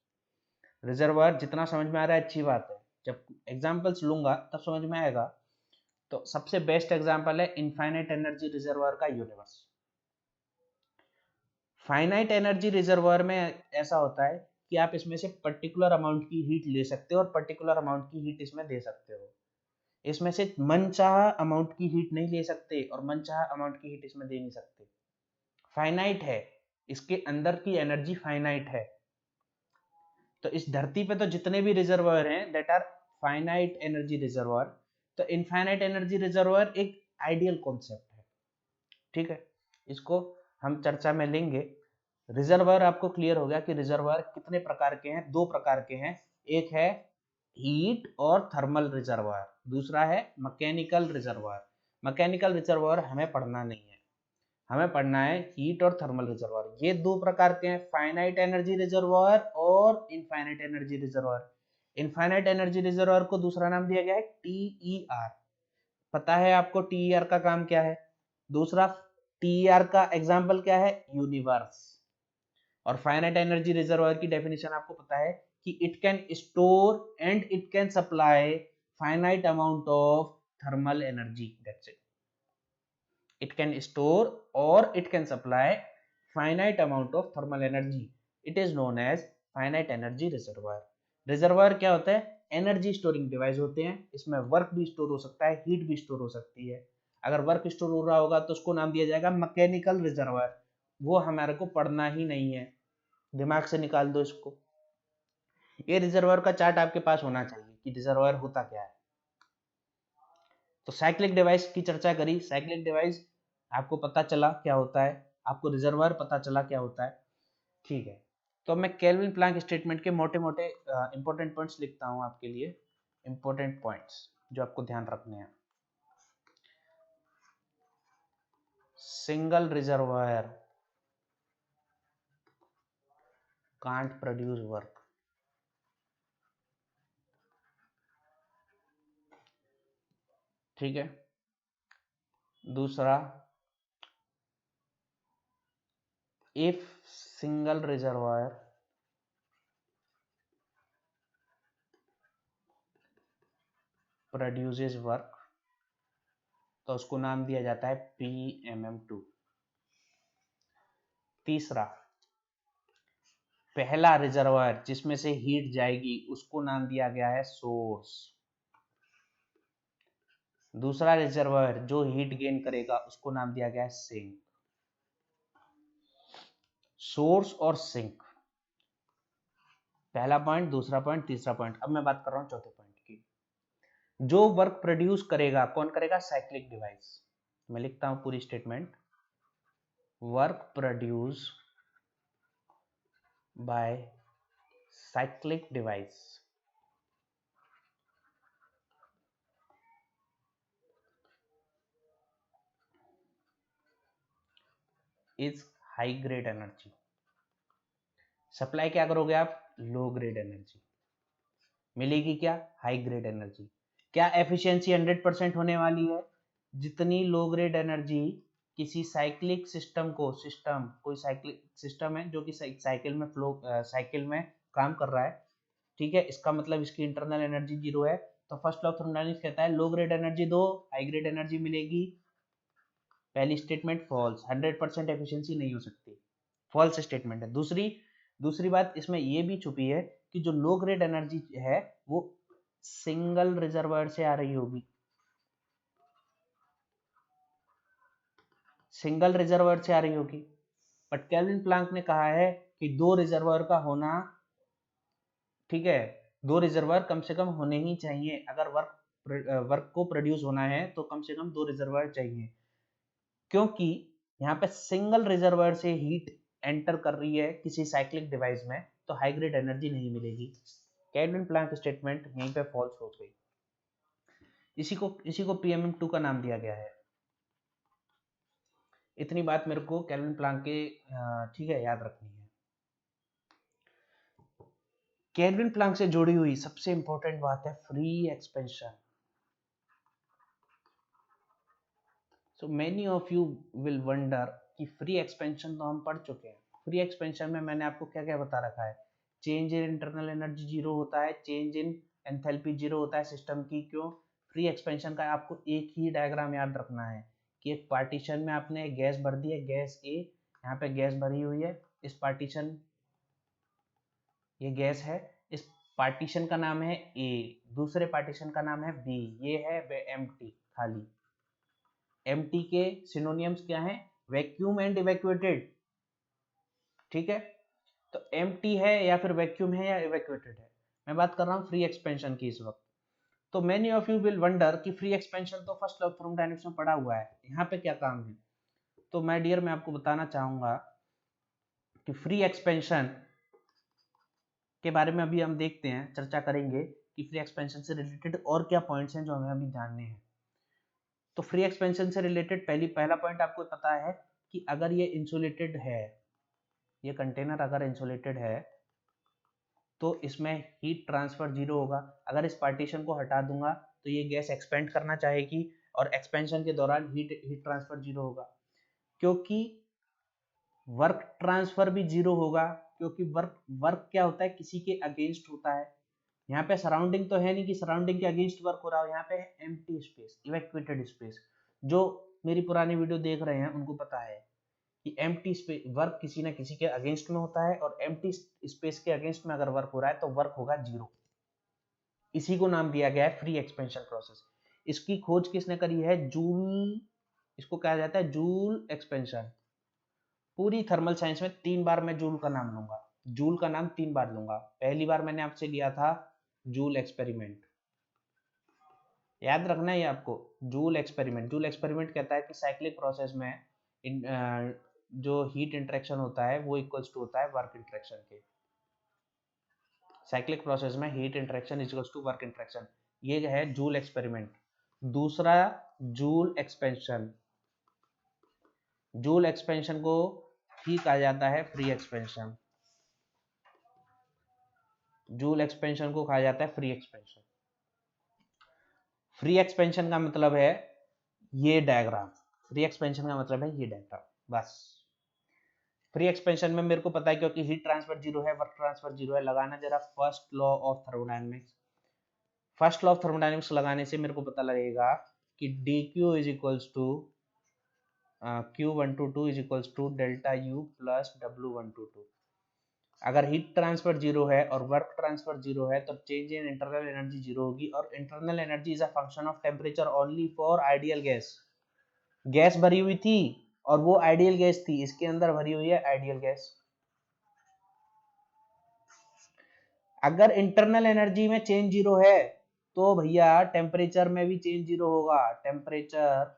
रिजर्वायर जितना समझ में आ रहा है अच्छी बात है, जब एग्जांपल्स लूंगा तब समझ में आएगा। तो सबसे बेस्ट एग्जांपल है इनफाइनाइट एनर्जी रिजर्वायर का यूनिवर्स। फाइनाइट एनर्जी रिजर्वायर में ऐसा होता है कि आप इसमें से पर्टिकुलर अमाउंट की हीट ले सकते हो और पर्टिकुलर अमाउंट की हीट इसमें दे सकते हो। इसमें से मनचाहा अमाउंट की हीट नहीं ले सकते और मनचाहा अमाउंट की हीट इसमें दे नहीं सकते। फाइनाइट है, इसके अंदर की एनर्जी फाइनाइट है। तो इस धरती पे तो जितने भी रिजर्वायर हैं that are finite energy reservoir. तो इनफाइनाइट एनर्जी रिजर्वायर एक आइडियल कॉन्सेप्ट है। ठीक है, इसको हम चर्चा में लेंगे। रिजर्वायर आपको क्लियर हो गया कि रिजर्वायर कितने प्रकार के हैं? दो प्रकार के हैं, एक है हीट और थर्मल रिजर्वायर, दूसरा है मैकेनिकल रिजर्वायर। मैकेनिकल रिजर्वायर हमें पढ़ना नहीं है, हमें पढ़ना है हीट और थर्मल रिजर्वायर। ये दो प्रकार के हैं, फाइनाइट एनर्जी रिजर्वायर और infinite energy reservoir. Infinite energy reservoir को दूसरा नाम दिया गया है TER। पता है आपको TER का काम क्या है? दूसरा, TER का एग्जाम्पल क्या है? यूनिवर्स। और फाइनाइट एनर्जी रिजर्वायर की डेफिनेशन आपको पता है कि it can store and it can supply finite amount of thermal energy, that's it. It can store or it can supply finite amount of thermal energy. It is known as finite energy reservoir. Reservoir क्या होता है? Energy storing device होते हैं। इसमें work भी store हो सकता है, हीट भी स्टोर हो सकती है। अगर वर्क स्टोर हो रहा होगा तो उसको नाम दिया जाएगा मैकेनिकल रिजर्वायर। वो हमारे को पढ़ना ही नहीं है, दिमाग से निकाल दो इसको। ये रिजर्वायर का चार्ट आपके पास होना चाहिए कि रिजर्वायर होता क्या है। तो साइक्लिक डिवाइस की चर्चा करी। साइक्लिक डिवाइस आपको पता चला क्या होता है, आपको रिजर्वायर पता चला क्या होता है, ठीक है। तो मैं केल्विन प्लैंक स्टेटमेंट के मोटे मोटे इंपॉर्टेंट पॉइंट्स लिखता हूं आपके लिए, इंपॉर्टेंट पॉइंट्स जो आपको ध्यान रखने हैं। Single reservoir can't produce work. ठीक है। दूसरा, if single reservoir produces work तो उसको नाम दिया जाता है PMM2। तीसरा, पहला रिजर्वायर जिसमें से हीट जाएगी उसको नाम दिया गया है सोर्स। दूसरा रिजर्वायर जो हीट गेन करेगा उसको नाम दिया गया है सिंक। सोर्स और सिंक, पहला पॉइंट, दूसरा पॉइंट, तीसरा पॉइंट। अब मैं बात कर रहा हूं चौथे पॉइंट की। जो वर्क प्रोड्यूस करेगा, कौन करेगा? Cyclic device. मैं लिखता हूं पूरी statement, work produce by cyclic device is high grade energy. Supply क्या करोगे आप? लो ग्रेड एनर्जी। मिलेगी क्या? High grade energy. क्या एफिशिएंसी 100% होने वाली है? जितनी लो ग्रेड एनर्जी किसी साइक्लिक सिस्टम को, सिस्टम कोई साइक्लिक सिस्टम है जो कि साइकिल में फ्लो, साइकिल में काम कर रहा है, ठीक है, इसका मतलब इसकी इंटरनल एनर्जी 0 है। तो फर्स्ट लॉ ऑफ थर्मोडायनामिक्स कहता है लो ग्रेड एनर्जी दो, हाई ग्रेड एनर्जी मिलेगी। पहली स्टेटमेंट फॉल्स, 100% एफिशिएंसी नहीं हो सकती, फॉल्स स्टेटमेंट है। दूसरी दूसरी बात इसमें ये भी छुपी है कि जो लो ग्रेड एनर्जी है वो सिंगल रिजर्वायर से आ रही होगी, सिंगल रिजर्वायर से आ रही होगी। बट केल्विन प्लैंक ने कहा है कि दो रिजर्वायर का होना, ठीक है, दो रिजर्वायर कम से कम होने ही चाहिए। अगर वर्क को प्रोड्यूस होना है तो कम से कम दो रिजर्वायर चाहिए, क्योंकि यहाँ पे सिंगल रिजर्वायर से हीट एंटर कर रही है किसी साइक्लिक डिवाइस में तो हाई ग्रेड एनर्जी नहीं मिलेगी। केल्विन प्लैंक स्टेटमेंट यहीं पे फॉल्स हो गई। इसी को PMM2 का नाम दिया गया है। इतनी बात मेरे को केल्विन प्लैंक के, ठीक है, याद रखनी है। केल्विन प्लैंक से जुड़ी हुई सबसे इंपॉर्टेंट बात है free expansion. So many of you will wonder कि फ्री एक्सपेंशन तो हम पढ़ चुके हैं। फ्री एक्सपेंशन में मैंने आपको क्या क्या बता रखा है? चेंज इन इंटरनल एनर्जी 0 होता है, चेंज इन एंथैल्पी 0 होता है सिस्टम की। क्यों? फ्री एक्सपेंशन का आपको एक ही डायग्राम याद रखना है कि एक पार्टीशन में आपने गैस भर दी है, गैस A, यहाँ पे गैस भरी हुई है। इस पार्टीशन, ये गैस है, इस पार्टीशन का नाम है A, दूसरे पार्टीशन का नाम है B, ये है एम्प्टी, खाली। एम्प्टी के सिनोनियम्स क्या हैं? वैक्यूम एंड इवैक्यूएटेड, ठीक है। तो एम्प्टी है या फिर वैक्यूम है या इवैक्यूएटेड है। मैं बात कर रहा हूँ फ्री एक्सपेंशन की इस वक्त। तो many of you will wonder कि फ्री एक्सपेंशन तो फर्स्ट लॉ ऑफ थर्मोडायनामिक्स में पढ़ा हुआ है, यहाँ पे क्या काम है? तो माय डियर, मैं आपको बताना चाहूंगा कि फ्री एक्सपेंशन के बारे में अभी हम देखते हैं, चर्चा करेंगे कि फ्री एक्सपेंशन से रिलेटेड और क्या पॉइंट्स हैं जो हमें अभी जानने हैं। तो फ्री एक्सपेंशन से रिलेटेड पहला पॉइंट आपको पता है कि अगर ये इंसुलेटेड है, ये कंटेनर अगर इंसुलेटेड है तो इसमें हीट ट्रांसफर जीरो होगा। अगर इस पार्टीशन को हटा दूंगा तो ये गैस एक्सपेंड करना चाहेगी और एक्सपेंशन के दौरान हीट ट्रांसफर जीरो होगा, क्योंकि वर्क ट्रांसफर भी जीरो होगा, क्योंकि वर्क क्या होता है, किसी के अगेंस्ट होता है। यहाँ पे सराउंडिंग तो है नहीं कि सराउंडिंग के अगेंस्ट वर्क हो रहा हो, यहाँ पे है एम्प्टी स्पेस, इवैक्यूएटेड स्पेस। जो मेरी पुरानी वीडियो देख रहे हैं उनको पता है कि एम्प्टी स्पेस वर्क किसी ना किसी के अगेंस्ट में होता है, और एम्प्टी स्पेस के अगेंस्ट में अगर वर्क हो रहा है तो वर्क होगा जीरो। इसी को नाम दिया गया है फ्री एक्सपेंशन प्रोसेस। इसकी खोज किसने करी है? जूल। इसको कहा जाता है जूल एक्सपेंशन। पूरी थर्मल साइंस में 3 बार मैं जूल का नाम लूंगा, जूल का नाम 3 बार लूंगा। पहली बार मैंने आपसे लिया था जूल एक्सपेरिमेंट, याद रखना है आपको। जूल एक्सपेरिमेंट कहता है कि साइक्लिक प्रोसेस में जो हीट इंटरेक्शन होता है वो इक्वल्स टू होता है वर्क इंटरेक्शन के। साइक्लिक प्रोसेस में heat interaction equals to work interaction, ये है जूल एक्सपेरिमेंट। दूसरा जूल एक्सपेंशन, जूल एक्सपेंशन को ही कहा जाता है फ्री एक्सपेंशन। जूल एक्सपेंशन को कहा जाता है फ्री एक्सपेंशन। फ्री एक्सपेंशन का मतलब है ये डायग्राम, फ्री एक्सपेंशन का मतलब है ये डायग्राम, बस। फ्री एक्सपेंशन में मेरे को पता है क्योंकि हीट ट्रांसफर जीरो है, वर्क ट्रांसफर जीरो है। लगाना जरा first law of thermodynamics. First law of thermodynamics लगाने से मेरे को पता लगेगा कि dq is equals to q122 is equals to delta u plus w122। अगर हीट ट्रांसफर जीरो है और वर्क ट्रांसफर जीरो है तो change in internal energy zero होगी, और internal energy is a function of temperature only for ideal gas. Gas भरी हुई थी और वो आइडियल गैस थी, इसके अंदर भरी हुई है आइडियल गैस। अगर इंटरनल एनर्जी में चेंज जीरो है तो भैया टेम्परेचर में भी चेंज जीरो होगा। Temperature,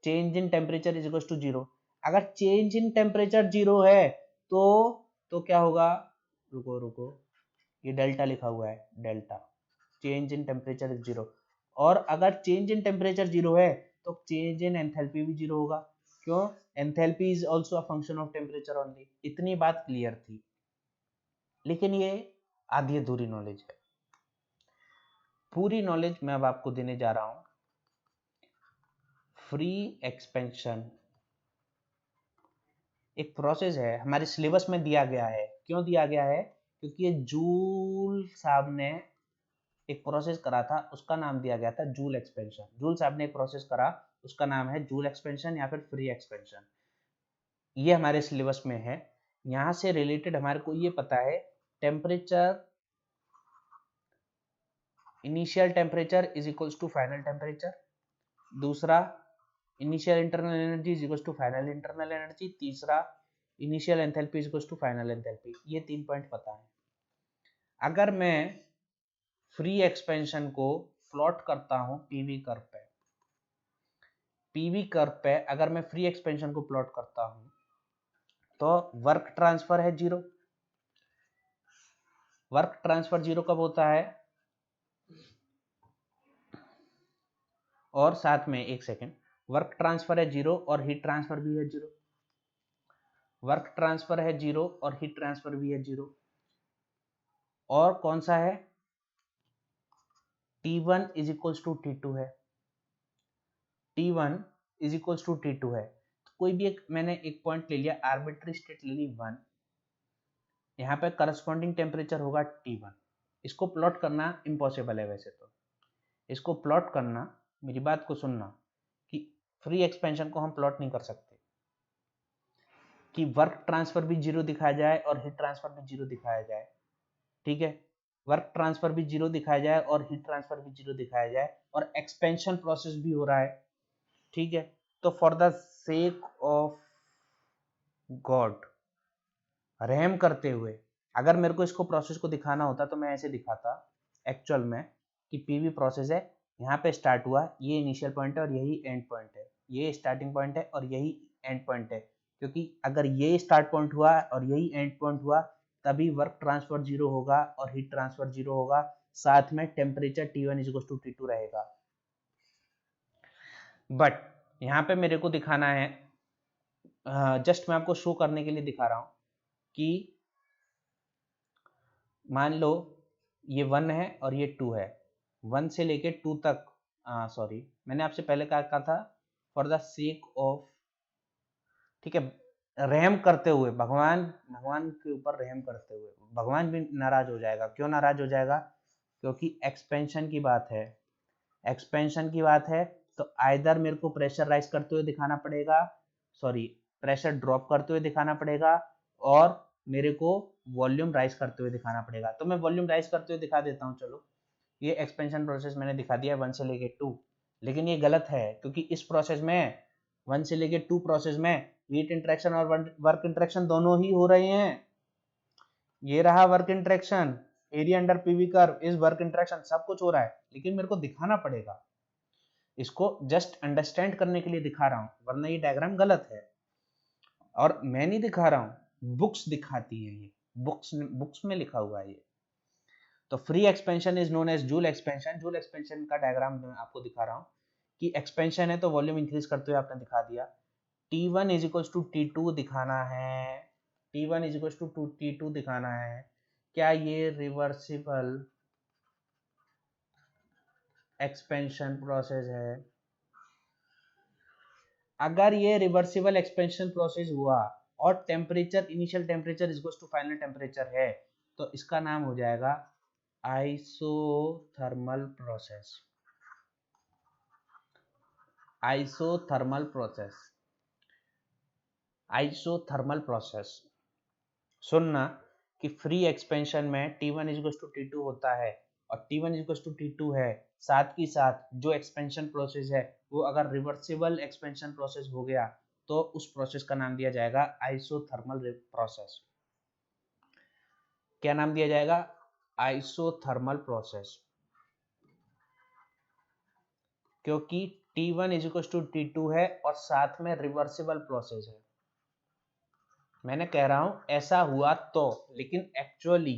change in temperature is equal to zero. अगर चेंज इन टेम्परेचर जीरो है तो क्या होगा? रुको रुको, ये डेल्टा लिखा हुआ है, delta. Change in temperature is zero. और अगर चेंज इन टेम्परेचर जीरो है तो चेंज इन एंथैल्पी भी जीरो होगा। क्यों? Enthalpy is also a function of temperature only. इतनी बात क्लियर थी, लेकिन ये आधी अधूरी नॉलेज है। पूरी नॉलेज मैं अब आपको देने जा रहा हूं। फ्री एक्सपेंशन एक प्रोसेस है, हमारे सिलेबस में दिया गया है। क्यों दिया गया है? क्योंकि ये जूल साहब ने एक प्रोसेस करा था, उसका नाम दिया गया था जूल एक्सपेंशन। जूल साहब ने एक प्रोसेस करा, उसका नाम है जूल एक्सपेंशन या फिर फ्री एक्सपेंशन। ये हमारे सिलेबस में है। यहाँ से रिलेटेड हमारे को ये पता है, temperature, initial temperature is equals to final temperature. दूसरा, initial internal energy is equals to final internal energy. तीसरा, initial enthalpy is equals to final enthalpy. ये 3 पॉइंट पता है। अगर मैं फ्री एक्सपेंशन को प्लॉट करता हूं पीवी कर्व पे, पीवी कर्व पे अगर मैं फ्री एक्सपेंशन को प्लॉट करता हूं तो वर्क ट्रांसफर है जीरो। वर्क ट्रांसफर जीरो कब होता है? और साथ में एक सेकेंड, वर्क ट्रांसफर है जीरो और हीट ट्रांसफर भी है जीरो। वर्क ट्रांसफर है जीरो और हीट ट्रांसफर भी है जीरो। और कौन सा है? T1 is equals to T2 है। T1 is equals to T2 है। तो कोई भी एक, मैंने एक पॉइंट ले लिया, आर्बिट्री स्टेट ले ली 1, यहाँ पे करस्पॉन्डिंग टेम्परेचर होगा T1। इसको प्लॉट करना इम्पॉसिबल है वैसे तो। इसको प्लॉट करना, मेरी बात को सुनना, कि फ्री एक्सपेंशन को हम प्लॉट नहीं कर सकते कि वर्क ट्रांसफर भी जीरो दिखाया जाए और हीट ट्रांसफर भी जीरो दिखाया जाए। ठीक है, वर्क ट्रांसफर भी जीरो दिखाया जाए और हीट ट्रांसफर भी जीरो दिखाया जाए, और एक्सपेंशन प्रोसेस भी हो रहा है। ठीक है, तो for the sake of God, रहम करते हुए, अगर मेरे को इसको प्रोसेस को दिखाना होता तो मैं ऐसे दिखाता एक्चुअल में कि पीवी प्रोसेस है, यहाँ पे स्टार्ट हुआ, ये इनिशियल पॉइंट है और यही एंड पॉइंट है, ये स्टार्टिंग पॉइंट है और यही एंड पॉइंट है। क्योंकि अगर ये स्टार्ट पॉइंट हुआ और यही एंड पॉइंट हुआ तभी वर्क ट्रांसफर जीरो होगा और हीट ट्रांसफर जीरो होगा, साथ में temperature T1 is equal to T2 रहेगा। बट यहाँ पे मेरे को दिखाना है, जस्ट मैं आपको शो करने के लिए दिखा रहा हूँ कि मान लो ये 1 है और ये 2 है, 1 से लेके 2 तक, सॉरी मैंने आपसे पहले कहा था फॉर द सेक ऑफ, ठीक है, रहम करते हुए, भगवान भगवान के ऊपर रहम करते हुए, भगवान भी नाराज हो जाएगा। क्यों नाराज हो जाएगा? क्योंकि एक्सपेंशन की बात है, एक्सपेंशन की बात है, तो आइदर मेरे को प्रेशर राइज करते हुए दिखाना पड़ेगा, सॉरी प्रेशर ड्रॉप करते हुए दिखाना पड़ेगा, और मेरे को वॉल्यूम राइज करते हुए दिखाना पड़ेगा। तो मैं वॉल्यूम राइज करते हुए दिखा देता हूँ। चलो, ये एक्सपेंशन प्रोसेस मैंने दिखा दिया 1 से लेके 2, लेकिन ये गलत है क्योंकि इस प्रोसेस में 1 से लेके 2 प्रोसेस में हीट इंटरेक्शन और वर्क इंटरेक्शन दोनों ही हो रहे हैं। ये रहा work interaction, area under PV curve is work interaction, सब कुछ हो रहा है, लेकिन मेरे को दिखाना पड़ेगा। इसको जस्ट अंडरस्टैंड करने के लिए दिखा रहा हूँ, वरना ये डायग्राम गलत है। और मैं नहीं दिखा रहा हूँ, बुक्स दिखाती है, ये बुक्स में लिखा हुआ है ये। तो free expansion is known as Joule expansion. Joule expansion का डायग्राम मैं आपको दिखा रहा हूँ कि एक्सपेंशन है तो वॉल्यूम इंक्रीज करते हुए आपने दिखा दिया। T1 is equal to T2 दिखाना है, T1 is equal to T2 दिखाना है। क्या ये रिवर्सिबल एक्सपेंशन प्रोसेस है? अगर ये रिवर्सिबल एक्सपेंशन प्रोसेस हुआ और temperature, initial temperature is to final temperature है, तो इसका नाम हो जाएगा isothermal process. Isothermal process, isothermal process. सुनना कि फ्री एक्सपेंशन में T1 टू T2 होता है और T1 टू T2 है, साथ ही साथ जो एक्सपेंशन प्रोसेस है वो अगर रिवर्सिबल एक्सपेंशन प्रोसेस हो गया तो उस प्रोसेस का नाम दिया जाएगा आइसोथर्मल प्रोसेस। क्या नाम दिया जाएगा? Isothermal process. क्योंकि T1 टू T2 है और साथ में रिवर्सिबल प्रोसेस है। मैंने कह रहा हूं ऐसा हुआ तो, लेकिन actually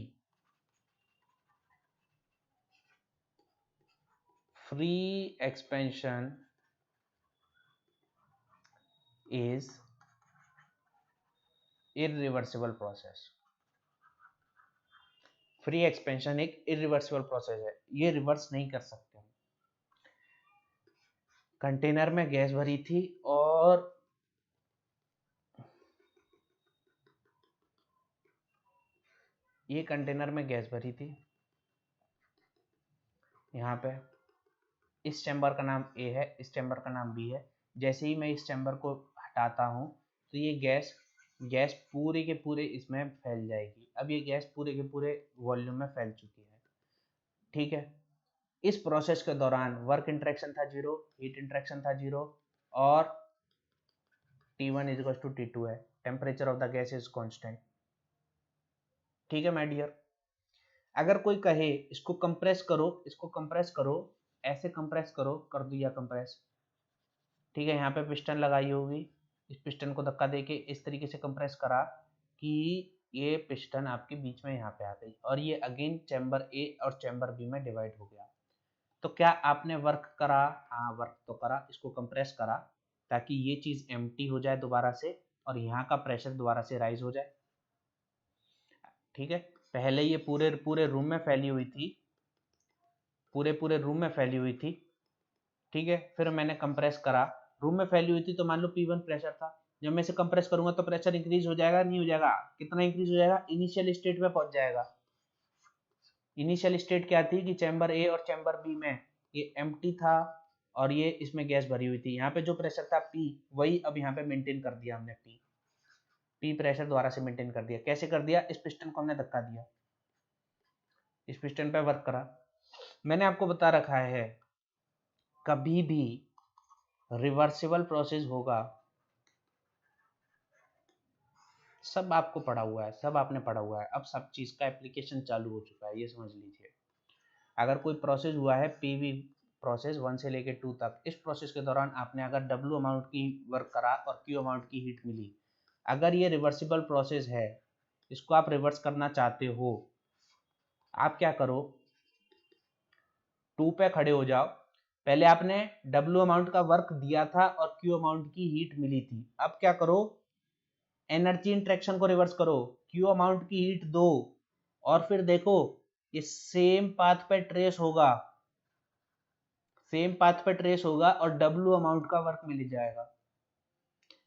free expansion is irreversible process. Free expansion एक इरिवर्सिबल प्रोसेस है, ये रिवर्स नहीं कर सकते। कंटेनर में गैस भरी थी और ये कंटेनर में गैस भरी थी, यहाँ पे इस चैम्बर का नाम A है, इस चैम्बर का नाम B है। जैसे ही मैं इस चैम्बर को हटाता हूँ तो ये गैस पूरे के पूरे इसमें फैल जाएगी। अब ये गैस पूरे के पूरे वॉल्यूम में फैल चुकी है, ठीक है। इस प्रोसेस के दौरान वर्क इंटरेक्शन था 0, हीट इंटरेक्शन था 0, और T1 इज टू T2 है। Temperature of the gas is constant, ठीक है माय डियर। अगर कोई कहे इसको कंप्रेस करो, इसको कंप्रेस करो, ऐसे कंप्रेस करो, कर दिया कंप्रेस, ठीक है। यहाँ पे पिस्टन लगाई होगी, इस पिस्टन को धक्का देके इस तरीके से कंप्रेस करा कि ये पिस्टन आपके बीच में यहाँ पे आ गई और ये अगेन चैम्बर A और चैम्बर B में डिवाइड हो गया। तो क्या आपने वर्क करा? हाँ, वर्क तो करा, इसको कंप्रेस करा ताकि ये चीज एम्प्टी हो जाए दोबारा से और यहाँ का प्रेशर दोबारा से राइज हो जाए, ठीक है। पहले ये पूरे पूरे रूम में फैली हुई थी, पूरे रूम में फैली हुई थी, ठीक है। फिर मैंने कंप्रेस करा, रूम में फैली हुई थी तो मान लो P1 प्रेशर था। जब मैं इसे कंप्रेस करूंगा तो प्रेशर इंक्रीज हो जाएगा, नहीं हो जाएगा? कितना इंक्रीज हो जाएगा? इनिशियल स्टेट में पहुंच जाएगा। इनिशियल स्टेट क्या थी कि चैम्बर A और चैम्बर B में ये एम्प्टी था और ये इसमें गैस भरी हुई थी। यहाँ पे जो प्रेशर था P, वही अब यहाँ पे मेंटेन कर दिया हमने, P प्रेशर द्वारा से मेंटेन कर दिया। कैसे कर दिया? इस पिस्टन को हमने धक्का दिया, इस पिस्टन पे वर्क करा। मैंने आपको बता रखा है कभी भी रिवर्सिबल प्रोसेस होगा, सब आपको पढ़ा हुआ है, सब आपने पढ़ा हुआ है, अब सब चीज का एप्लीकेशन चालू हो चुका है, ये समझ लीजिए। अगर कोई प्रोसेस हुआ है पीवी प्रोसेस 1 से लेके 2 तक, इस प्रोसेस के दौरान आपने अगर W अमाउंट की वर्क करा और Q अमाउंट की हीट मिली, अगर ये रिवर्सिबल प्रोसेस है, इसको आप रिवर्स करना चाहते हो, आप क्या करो, 2 पे खड़े हो जाओ, पहले आपने W अमाउंट का वर्क दिया था और Q अमाउंट की हीट मिली थी। अब क्या करो, एनर्जी इंटरेक्शन को रिवर्स करो, Q अमाउंट की हीट दो और फिर देखो ये सेम पाथ पे ट्रेस होगा, सेम पाथ पे ट्रेस होगा और W अमाउंट का वर्क मिल जाएगा।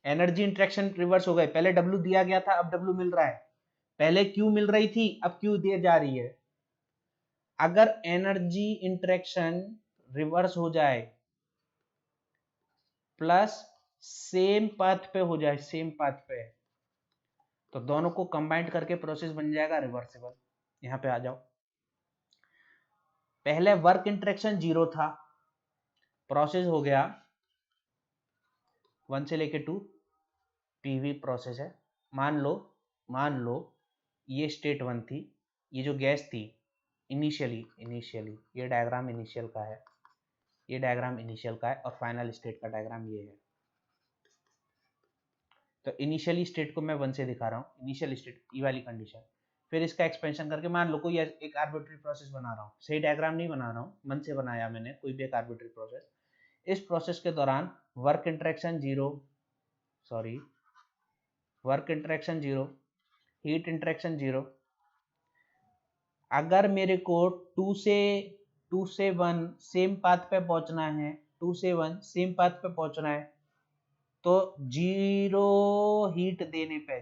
एनर्जी इंटरेक्शन रिवर्स हो गए, पहले W दिया गया था, अब W मिल रहा है, पहले Q मिल रही थी, अब Q दिए जा रही है। अगर एनर्जी इंटरेक्शन रिवर्स हो जाए प्लस सेम पाथ पे हो जाए, सेम पाथ पे, तो दोनों को कंबाइंड करके प्रोसेस बन जाएगा रिवर्सिबल। यहां पे आ जाओ, पहले वर्क इंटरेक्शन 0 था, प्रोसेस हो गया 1 से लेके 2, पीवी प्रोसेस है। मान लो ये स्टेट 1 थी, ये जो गैस थी इनिशियली ये डायग्राम इनिशियल का है, ये डायग्राम इनिशियल का है और फाइनल स्टेट का डायग्राम ये है। तो इनिशियली स्टेट को मैं 1 से दिखा रहा हूँ, इनिशियल स्टेट ई वाली कंडीशन, फिर इसका एक्सपेंशन करके मान लो कोई एक आर्बिट्री प्रोसेस बना रहा हूँ, सही डायग्राम नहीं बना रहा हूँ, मन से बनाया मैंने कोई भी एक आर्बिट्री प्रोसेस। इस प्रोसेस के दौरान work interaction 0, work interaction 0, heat interaction 0। अगर मेरे को 2 से 1 सेम पाथ पे पहुंचना है, 2 से 1 सेम पाथ पे पहुंचना है, तो जीरो हीट देने पे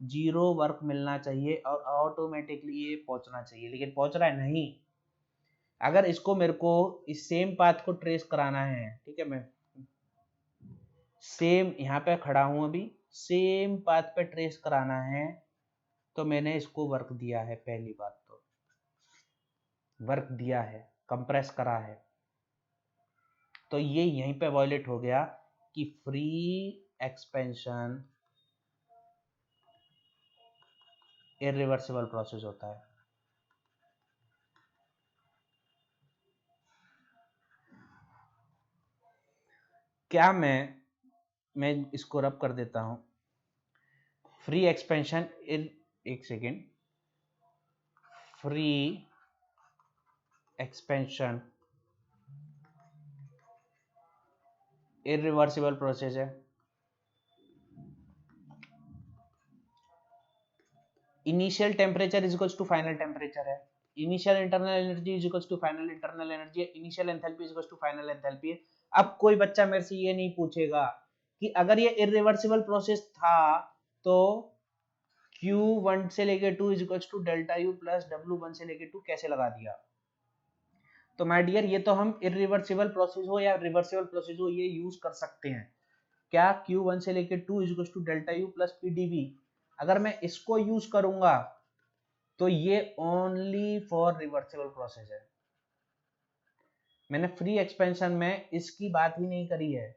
जीरो वर्क मिलना चाहिए और ऑटोमेटिकली ये पहुंचना चाहिए, लेकिन पहुंच रहा है नहीं। अगर इसको मेरे को इस सेम पाथ को ट्रेस कराना है, ठीक है, मैं सेम यहाँ पे खड़ा हूं, अभी सेम पाथ पे ट्रेस कराना है, तो मैंने इसको वर्क दिया है, पहली बात तो वर्क दिया है, कंप्रेस करा है, तो ये यहीं पे वायलेट हो गया कि फ्री एक्सपेंशन इरिवर्सिबल प्रोसेस होता है। क्या मैं इसको रब कर देता हूं, फ्री एक्सपेंशन एक second, free expansion irreversible process है। Initial temperature is equals to final temperature है, initial internal energy is equals to final internal energy है, initial enthalpy is equals to final enthalpy है। अब कोई बच्चा मेरे से ये नहीं पूछेगा कि अगर ये इरिवर्सिबल प्रोसेस था तो Q1 से लेके 2 is equals to delta U plus W1 से लेके 2 कैसे लगा दिया। तो माय डियर ये तो हम इरिवर्सिबल प्रोसेस हो या रिवर्सिबल प्रोसेस हो ये यूज कर सकते हैं। क्या Q1 से लेके 2 is equals to delta U plus PdV, अगर मैं इसको यूज करूंगा तो ये ओनली फॉर रिवर्सिबल प्रोसेस है। मैंने फ्री एक्सपेंशन में इसकी बात ही नहीं करी है,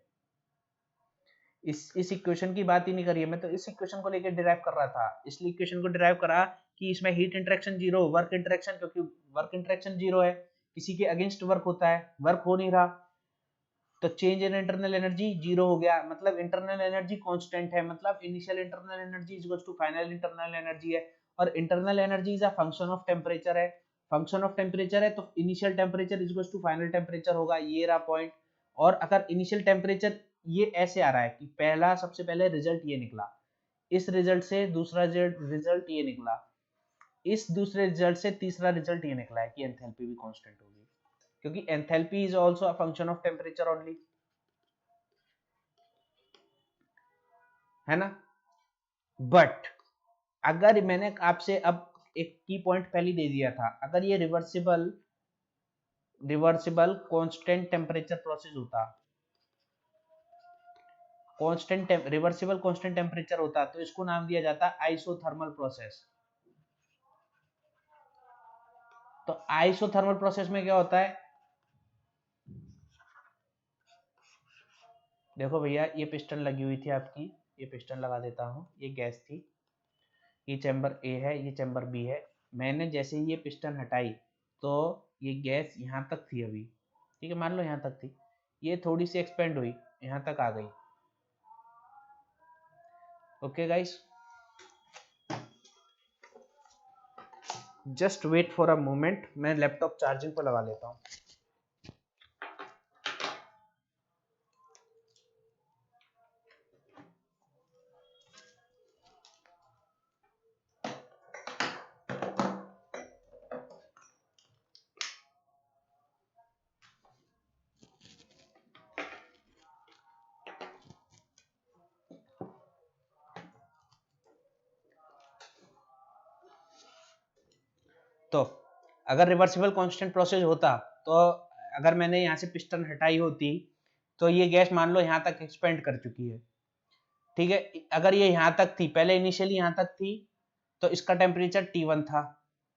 इस इक्वेशन की बात ही नहीं करी है, मैं तो इस इक्वेशन को लेकर डिराइव कर रहा था, इसलिए इक्वेशन को डिराइव करा कि इसमें हीट इंटरेक्शन 0, वर्क इंटरेक्शन, क्योंकि वर्क इंटरेक्शन 0 है, किसी के अगेंस्ट वर्क होता है, वर्क हो नहीं रहा, तो चेंज इन इंटरनल एनर्जी 0 हो गया, मतलब इंटरनल एनर्जी कांस्टेंट है, मतलब initial internal energy is equals to final internal energy है, और internal energy is a function of temperature है, फंक्शन ऑफ टेम्परेचर है तो initial temperature is equals to final temperature होगा, ये रहा पॉइंट। और अगर इनिशियल टेम्परेचर ये ऐसे आ रहा है कि पहला सबसे पहले रिजल्ट ये निकला, इस रिजल्ट से दूसरा रिजल्ट ये निकला, इस दूसरे रिजल्ट से तीसरा रिजल्ट ये निकला है कि एंथैल्पी भी कांस्टेंट होगी, क्योंकि enthalpy is also a function of temperature only, है ना। बट अगर मैंने आपसे अब एक की पॉइंट पहले दे दिया था, अगर ये रिवर्सिबल कांस्टेंट टेम्परेचर प्रोसेस होता, रिवर्सिबल कांस्टेंट टेम्परेचर होता, तो इसको नाम दिया जाता आइसोथर्मल प्रोसेस। तो आइसोथर्मल प्रोसेस में क्या होता है, देखो भैया ये पिस्टन लगी हुई थी आपकी, ये पिस्टन लगा देता हूं, ये गैस थी, ये चैम्बर ए है, ये चैम्बर बी है, मैंने जैसे ही ये पिस्टन हटाई तो ये गैस यहाँ तक थी अभी, ठीक है, मान लो यहाँ तक थी, ये थोड़ी सी एक्सपेंड हुई, यहाँ तक आ गई। Okay guys, just wait for a moment, मैं लैपटॉप चार्जिंग पर लगा लेता हूँ। तो अगर रिवर्सिबल कांस्टेंट प्रोसेस होता तो अगर मैंने यहाँ से पिस्टन हटाई होती तो ये गैस मान लो यहाँ तक एक्सपेंड कर चुकी है, ठीक है। अगर ये यहाँ तक थी, पहले इनिशियली यहाँ तक थी, तो इसका टेम्परेचर T1 था,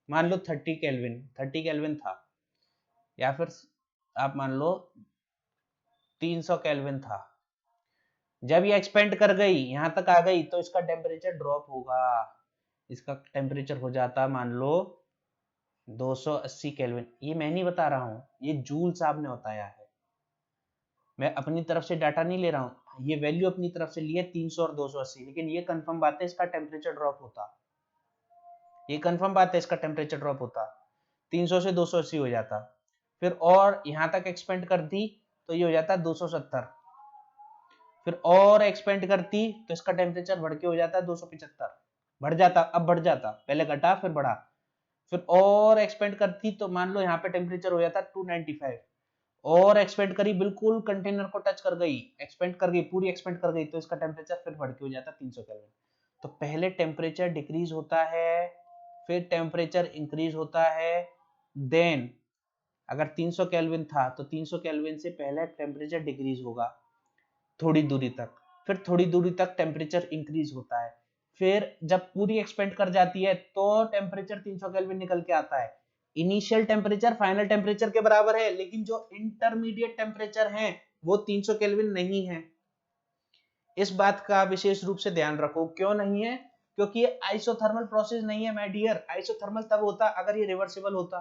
मान लो 30 केल्विन था, या फिर आप मान लो 300 केल्विन था। जब ये एक्सपेंड कर गई, यहाँ तक आ गई, तो इसका टेम्परेचर ड्रॉप होगा, इसका टेम्परेचर हो जाता मान लो 280 केल्विन। ये मैं नहीं बता रहा हूँ, ये जूल साहब ने बताया है, मैं अपनी तरफ से डाटा नहीं ले रहा हूँ, ये वैल्यू अपनी तरफ से ली है 300 और 280, लेकिन ये कंफर्म बात है इसका टेम्परेचर ड्रॉप होता, ये कंफर्म बात है इसका टेम्परेचर ड्रॉप होता, 300 से 280 हो जाता, फिर और यहाँ तक एक्सपेंड कर दी तो ये हो जाता 270, फिर और एक्सपेंड करती तो इसका टेम्परेचर बढ़ के हो जाता 275, बढ़ जाता, अब बढ़ जाता, पहले घटा फिर बढ़ा, फिर और एक्सपेंड करती तो मान लो यहाँ पे टेम्परेचर हो जाता 295, और एक्सपेंड करी, बिल्कुल कंटेनर को टच कर गई, एक्सपेंड कर गई, पूरी एक्सपेंड कर गई, तो इसका टेम्परेचर फिर बढ़ के हो जाता 300 केल्विन। तो पहले टेम्परेचर डिक्रीज होता है, फिर टेम्परेचर इंक्रीज होता है, देन अगर 300 केल्विन था तो 300 केल्विन से पहले टेम्परेचर डिक्रीज होगा थोड़ी दूरी तक, फिर थोड़ी दूरी तक टेम्परेचर इंक्रीज होता है, फिर जब पूरी एक्सपेंड कर जाती है तो टेम्परेचर 300 केल्विन निकल के आता है। इनिशियल टेम्परेचर फाइनल टेम्परेचर के बराबर है, लेकिन जो इंटरमीडिएट टेम्परेचर है वो 300 केल्विन नहीं है। इस बात का विशेष रूप से ध्यान रखो, क्यों नहीं है? क्योंकि ये आइसोथर्मल प्रोसेस नहीं है माय डियर। आइसोथर्मल तब होता अगर ये रिवर्सिबल होता,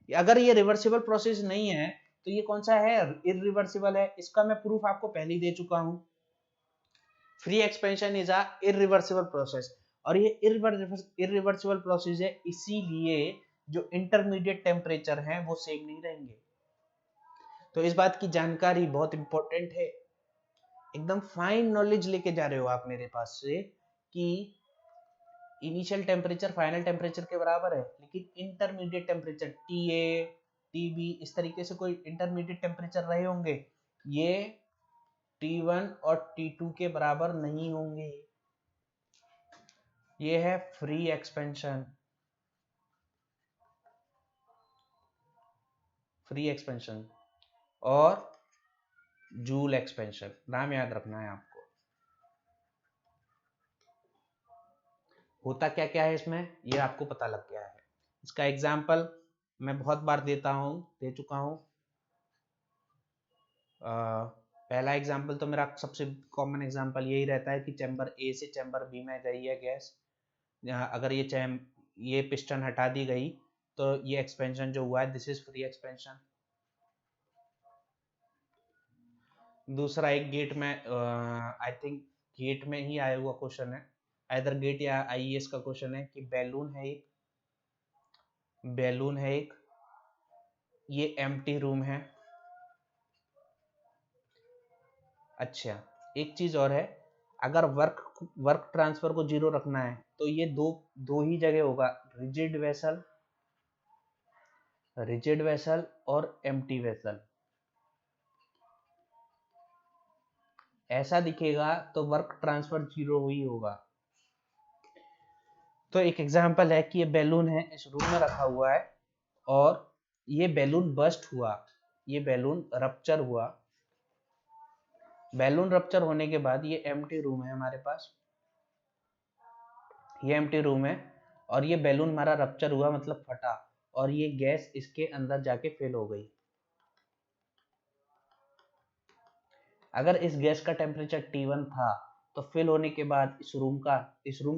अगर ये रिवर्सिबल प्रोसेस नहीं है तो ये कौन सा है? इरिवर्सिबल है। इसका मैं प्रूफ आपको पहले ही दे चुका हूं, free expansion is a irreversible process, और ये इरिवर्सिबल प्रोसेस है, इसीलिए जो इंटरमीडिएट टेम्परेचर है वो सेम नहीं रहेंगे। तो इस बात की जानकारी बहुत इंपॉर्टेंट है, एकदम फाइन नॉलेज लेके जा रहे हो आप मेरे पास से कि इनिशियल टेम्परेचर फाइनल टेम्परेचर के बराबर है, लेकिन इंटरमीडिएट टेम्परेचर TA, TB इस तरीके से कोई इंटरमीडिएट टेम्परेचर रहे होंगे, ये T1 और T2 के बराबर नहीं होंगे। ये है फ्री एक्सपेंशन, फ्री एक्सपेंशन और जूल एक्सपेंशन, नाम याद रखना है आपको। होता क्या क्या है इसमें ये आपको पता लग गया है। इसका एग्जाम्पल मैं बहुत बार दे चुका हूँ। पहला एग्जाम्पल तो मेरा सबसे कॉमन एग्जाम्पल यही रहता है कि चैम्बर A से चैम्बर B में गई है गैस, अगर ये पिस्टन हटा दी गई तो ये एक्सपेंशन जो हुआ है दिस इज फ्री एक्सपेंशन। दूसरा एक गेट में आई थिंक गेट में ही आया हुआ क्वेश्चन है, इधर गेट या IES का क्वेश्चन है कि बैलून है एक, ये एम्प्टी रूम है। अच्छा, एक चीज और है, अगर वर्क ट्रांसफर को 0 रखना है तो ये दो ही जगह होगा, रिजिड वेसल और एम्प्टी वेसल। ऐसा दिखेगा तो वर्क ट्रांसफर 0 ही होगा। तो एक एग्जांपल है कि ये बैलून है, इस रूम में रखा हुआ है और ये बैलून बस्ट हुआ, ये बैलून रप्चर हुआ। बैलून रप्चर होने के बाद ये एम्प्टी रूम है हमारे पास, ये एम्प्टी रूम है और ये बैलून हमारा रप्चर हुआ मतलब फटा, और ये गैस इसके अंदर जाके फिल हो गई। अगर इस गैस का टेम्परेचर T1 था तो फिल होने के बाद इस रूम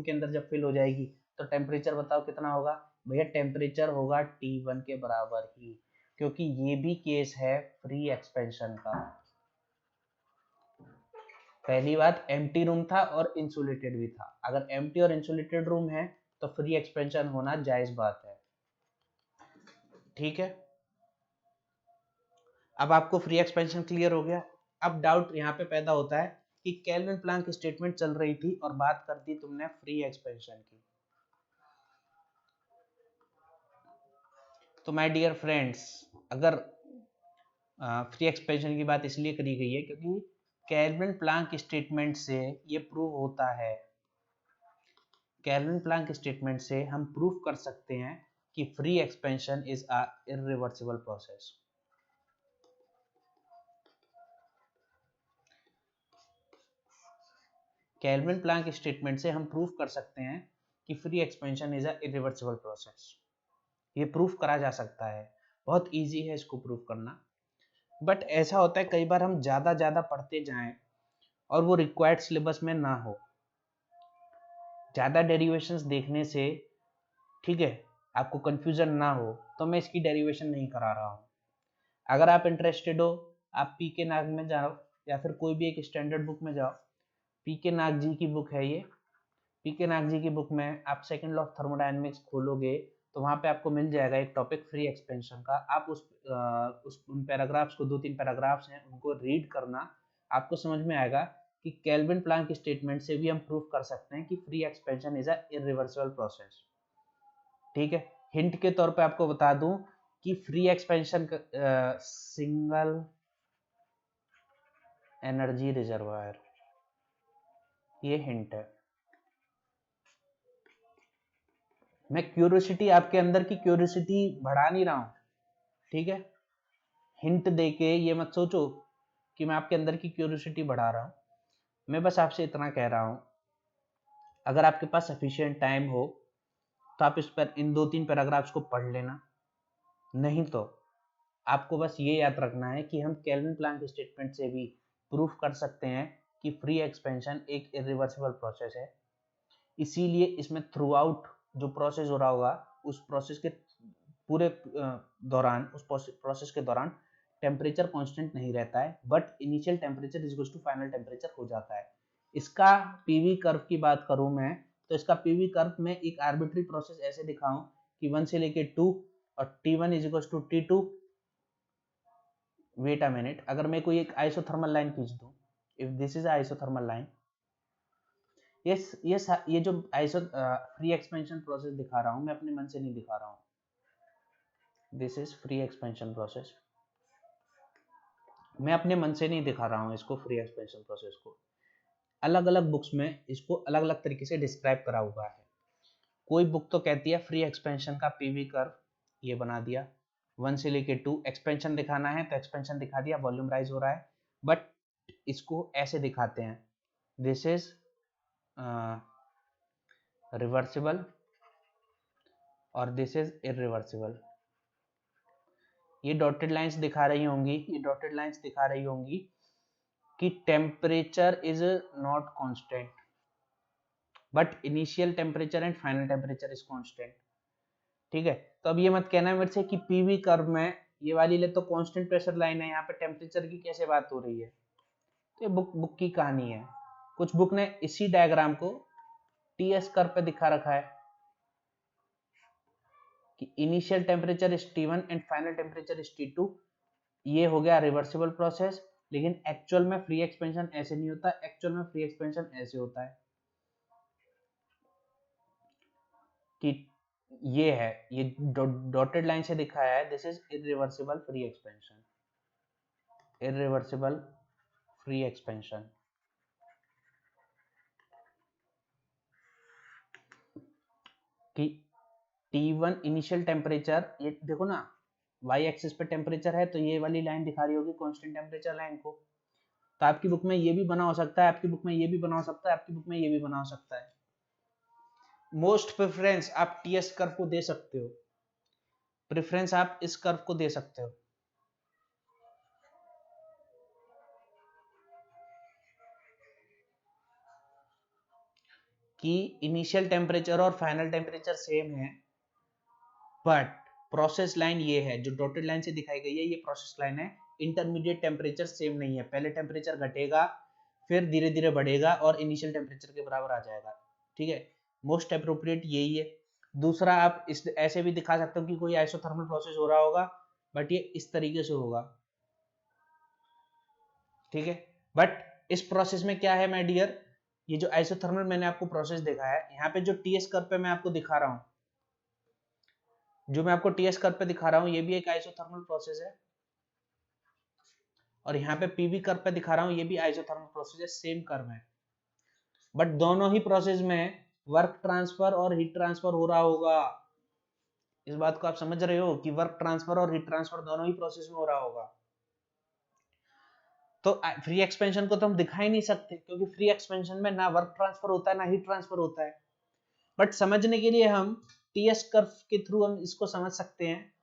के अंदर जब फिल हो जाएगी तो टेम्परेचर बताओ कितना होगा? भैया टेम्परेचर होगा T1 के बराबर ही, क्योंकि ये भी केस है फ्री एक्सपेंशन का। पहली बात एम्प्टी रूम था और इंसुलेटेड भी था, अगर एम्प्टी और इंसुलेटेड रूम है तो फ्री एक्सपेंशन होना जायज बात है, ठीक है। अब आपको फ्री एक्सपेंशन क्लियर हो गया। अब डाउट यहाँ पे पैदा होता है कि केल्विन प्लैंक स्टेटमेंट चल रही थी और बात कर दी तुमने फ्री एक्सपेंशन की। तो माय डियर फ्रेंड्स, अगर फ्री एक्सपेंशन की बात इसलिए करी गई है क्योंकि केल्विन प्लैंक स्टेटमेंट से ये प्रूव होता है, केल्विन प्लैंक स्टेटमेंट से हम प्रूव कर सकते हैं कि free expansion is a irreversible process. Kelvin Planck statement से हम प्रूफ कर सकते हैं कि free expansion is a irreversible process. ये प्रूफ करा जा सकता है, बहुत इजी है इसको प्रूफ करना। बट ऐसा होता है कई बार हम ज़्यादा पढ़ते जाएं और वो रिक्वायर्ड सिलेबस में ना हो, ज़्यादा डेरिवेशंस देखने से, ठीक है, आपको कंफ्यूजन ना हो, तो मैं इसकी डेरिवेशन नहीं करा रहा हूँ। अगर आप इंटरेस्टेड हो, आप पी के नाग में जाओ या फिर कोई भी एक स्टैंडर्ड बुक में जाओ। पी के नाग जी की बुक है ये। पी के नाग जी की बुक में आप सेकंड लॉ ऑफ थर्मोडायनेमिक्स खोलोगे तो वहाँ पे आपको मिल जाएगा एक टॉपिक फ्री एक्सपेंशन का। आप उन पैराग्राफ्स को, 2-3 पैराग्राफ्स हैं, उनको रीड करना, आपको समझ में आएगा कि केल्विन प्लैंक स्टेटमेंट से भी हम प्रूफ कर सकते हैं कि free expansion is a irreversible process. ठीक है, हिंट के तौर पे आपको बता दूं कि free expansion single energy reservoir, ये हिंट है। मैं क्यूरियोसिटी, आपके अंदर की क्यूरियोसिटी बढ़ा नहीं रहा हूं, ठीक है। हिंट देके ये मत सोचो कि मैं आपके अंदर की क्यूरियोसिटी बढ़ा रहा हूं। मैं बस आपसे इतना कह रहा हूं, अगर आपके पास सफिशिएंट टाइम हो तो आप इस पर इन 2-3 पैराग्राफ्स को पढ़ लेना। नहीं तो आपको बस ये याद रखना है कि हम केल्विन प्लैंक स्टेटमेंट से भी प्रूफ कर सकते हैं कि फ्री एक्सपेंशन एक इरिवर्सिबल प्रोसेस है। इसीलिए इसमें थ्रू आउट जो प्रोसेस हो रहा होगा, उस प्रोसेस के पूरे दौरान, उस प्रोसेस के दौरान टेम्परेचर कांस्टेंट नहीं रहता है, but initial temperature is equal to final temperature हो जाता है। इसका पीवी कर्व की बात करूं मैं, तो इसका पीवी कर्व में एक आर्बिट्री प्रोसेस ऐसे दिखाऊं कि 1 से लेके 2 और T1 is equal to T2। Wait a minute, अगर मैं कोई एक आइसोथर्मल लाइन खींच दूं, if this is isothermal line, ये जो आइसो फ्री एक्सपेंशन प्रोसेस दिखा रहा हूं, मैं अपने मन से नहीं दिखा रहा हूं। This is free expansion process, मैं अपने मन से नहीं दिखा रहा हूं इसको। फ्री एक्सपेंशन प्रोसेस को अलग अलग बुक्स में इसको अलग अलग तरीके से डिस्क्राइब करा हुआ है। कोई बुक तो कहती है फ्री एक्सपेंशन का पीवी कर्व ये बना दिया, 1 से लेके 2 एक्सपेंशन दिखाना है तो एक्सपेंशन दिखा दिया, वॉल्यूम राइज हो रहा है। बट इसको ऐसे दिखाते हैं, दिस इज रिवर्सिबल और दिस इज इरिवर्सिबल। ये डॉटेड लाइंस दिखा रही होंगी, ये डॉटेड लाइंस दिखा रही होंगी कि temperature is not constant, but initial temperature and final temperature is constant. ठीक है, तो अब ये मत कहना मेरे से कि पीवी कर्व में ये वाली ले तो कांस्टेंट प्रेशर लाइन है, यहाँ पे टेम्परेचर की कैसे बात हो रही है। तो ये बुक की कहानी है। कुछ बुक ने इसी डायग्राम को टीएस कर्व पे दिखा रखा है कि initial temperature is T1 and final temperature is T2। ये हो गया रिवर्सिबल प्रोसेस। लेकिन एक्चुअल में फ्री एक्सपेंशन ऐसे नहीं होता, एक्चुअल में फ्री एक्सपेंशन ऐसे होता है कि ये है, ये डॉटेड लाइन से दिखाया है, this is irreversible free expansion, irreversible free expansion. कि T1 इनिशियल टेम्परेचर, ये देखो ना, y एक्सिस पे टेम्परेचर है तो ये वाली लाइन दिखा रही होगी कांस्टेंट टेम्परेचर लाइन को। तो आपकी बुक में ये भी बना हो सकता है, आपकी बुक में ये भी बना हो सकता है, आपकी बुक में ये भी बना हो सकता है। मोस्ट प्रेफरेंस आप टीएस कर्व को दे सकते हो, प्रेफरेंस आप इस कर्व को दे सकते हो। कि इनिशियल टेम्परेचर और फाइनल टेम्परेचर सेम है, बट प्रोसेस लाइन ये है जो डॉटेड लाइन से दिखाई गई है, ये प्रोसेस लाइन है। इंटरमीडिएट टेम्परेचर सेम नहीं है, पहले टेम्परेचर घटेगा फिर धीरे धीरे बढ़ेगा और इनिशियल टेम्परेचर के बराबर आ जाएगा। ठीक है, मोस्ट अप्रोप्रिएट यही है। दूसरा, आप इस ऐसे भी दिखा सकते हो कि कोई आइसोथर्मल प्रोसेस हो रहा होगा, बट ये इस तरीके से होगा। ठीक है, बट इस प्रोसेस में क्या है माय डियर, ये जो आइसोथर्मल मैंने आपको प्रोसेस दिखाया है, यहाँ पे जो टीएस कर्व पे मैं आपको दिखा रहा हूँ, जो मैं आपको टीएस कर्व पे दिखा रहा हूँ, ये भी एक आइसोथर्मल प्रोसेस है। और यहाँ पे पीवी कर्व पे दिखा रहा हूँ, ये भी आइसोथर्मल प्रोसेस है, सेम कर्व है। बट दोनों ही प्रोसेस में वर्क ट्रांसफर और हीट ट्रांसफर हो रहा होगा। इस बात को आप समझ रहे हो कि वर्क ट्रांसफर और हीट ट्रांसफर दोनों ही प्रोसेस में हो रहा होगा। तो फ्री एक्सपेंशन को तो हम दिखा ही नहीं सकते, क्योंकि फ्री एक्सपेंशन में ना वर्क ट्रांसफर होता है ना हीट ट्रांसफर होता है। बट समझने के लिए हम टीएस कर्व के थ्रू हम इसको समझ सकते हैं।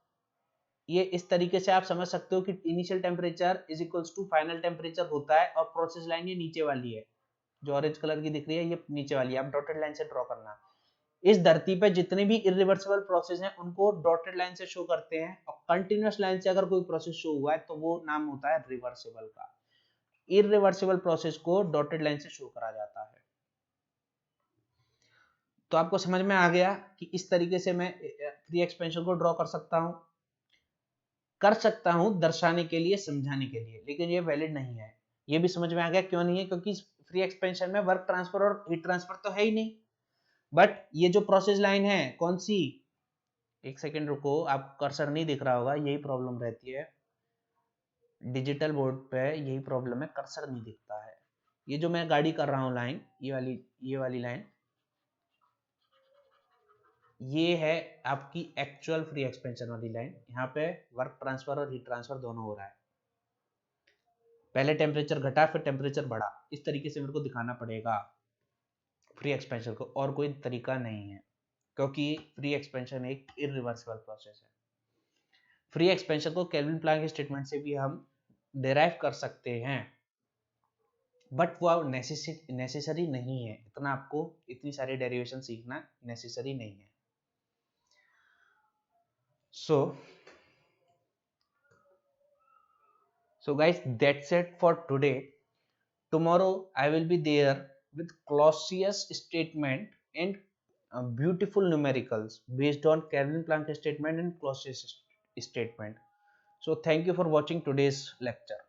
ये इस तरीके से आप समझ सकते हो कि initial temperature is equals to final temperature होता है, और प्रोसेस लाइन ये नीचे वाली है, जो ऑरेंज कलर की दिख रही है ये नीचे वाली है, आप डॉटेड लाइन से ड्रॉ करना। इस धरती पे जितने भी इरिवर्सिबल प्रोसेस हैं उनको डॉटेड लाइन से शो करते हैं, और कंटिन्यूअस लाइन से अगर कोई प्रोसेस शो हुआ है तो वो नाम होता है रिवर्सिबल का। इरिवर्सिबल प्रोसेस को डॉटेड लाइन से शो करा जाता है। तो आपको समझ में आ गया कि इस तरीके से मैं फ्री एक्सपेंशन को ड्रॉ कर सकता हूं दर्शाने के लिए, समझाने के लिए, लेकिन ये वैलिड नहीं है। ये भी समझ में आ गया क्यों नहीं है, क्योंकि फ्री एक्सपेंशन में वर्क ट्रांसफर और हीट ट्रांसफर तो है ही नहीं। बट ये जो प्रोसेस लाइन है कौन सी, एक सेकेंड रुको, आप कर्सर नहीं दिख रहा होगा, यही प्रॉब्लम रहती है डिजिटल बोर्ड पे, यही प्रॉब्लम है, कर्सर नहीं दिखता है। ये जो मैं गाड़ी कर रहा हूँ लाइन, ये वाली लाइन, ये है आपकी एक्चुअल फ्री एक्सपेंशन वाली लाइन। यहाँ पे वर्क ट्रांसफर और हीट ट्रांसफर दोनों हो रहा है। पहले टेम्परेचर घटा फिर टेम्परेचर बढ़ा, इस तरीके से मेरे को दिखाना पड़ेगा फ्री एक्सपेंशन को, और कोई तरीका नहीं है, क्योंकि फ्री एक्सपेंशन एक इरिवर्सिबल प्रोसेस है। फ्री एक्सपेंशन को केल्विन प्लैंक स्टेटमेंट से भी हम डिराइव कर सकते हैं, बट वो नेसेसरी नहीं है, इतना आपको इतनी सारी डेरिवेशन सीखना नेसेसरी नहीं है। So guys, that's it for today. Tomorrow I will be there with Clausius statement and beautiful numericals based on Kelvin-Planck statement and Clausius statement. So thank you for watching today's lecture.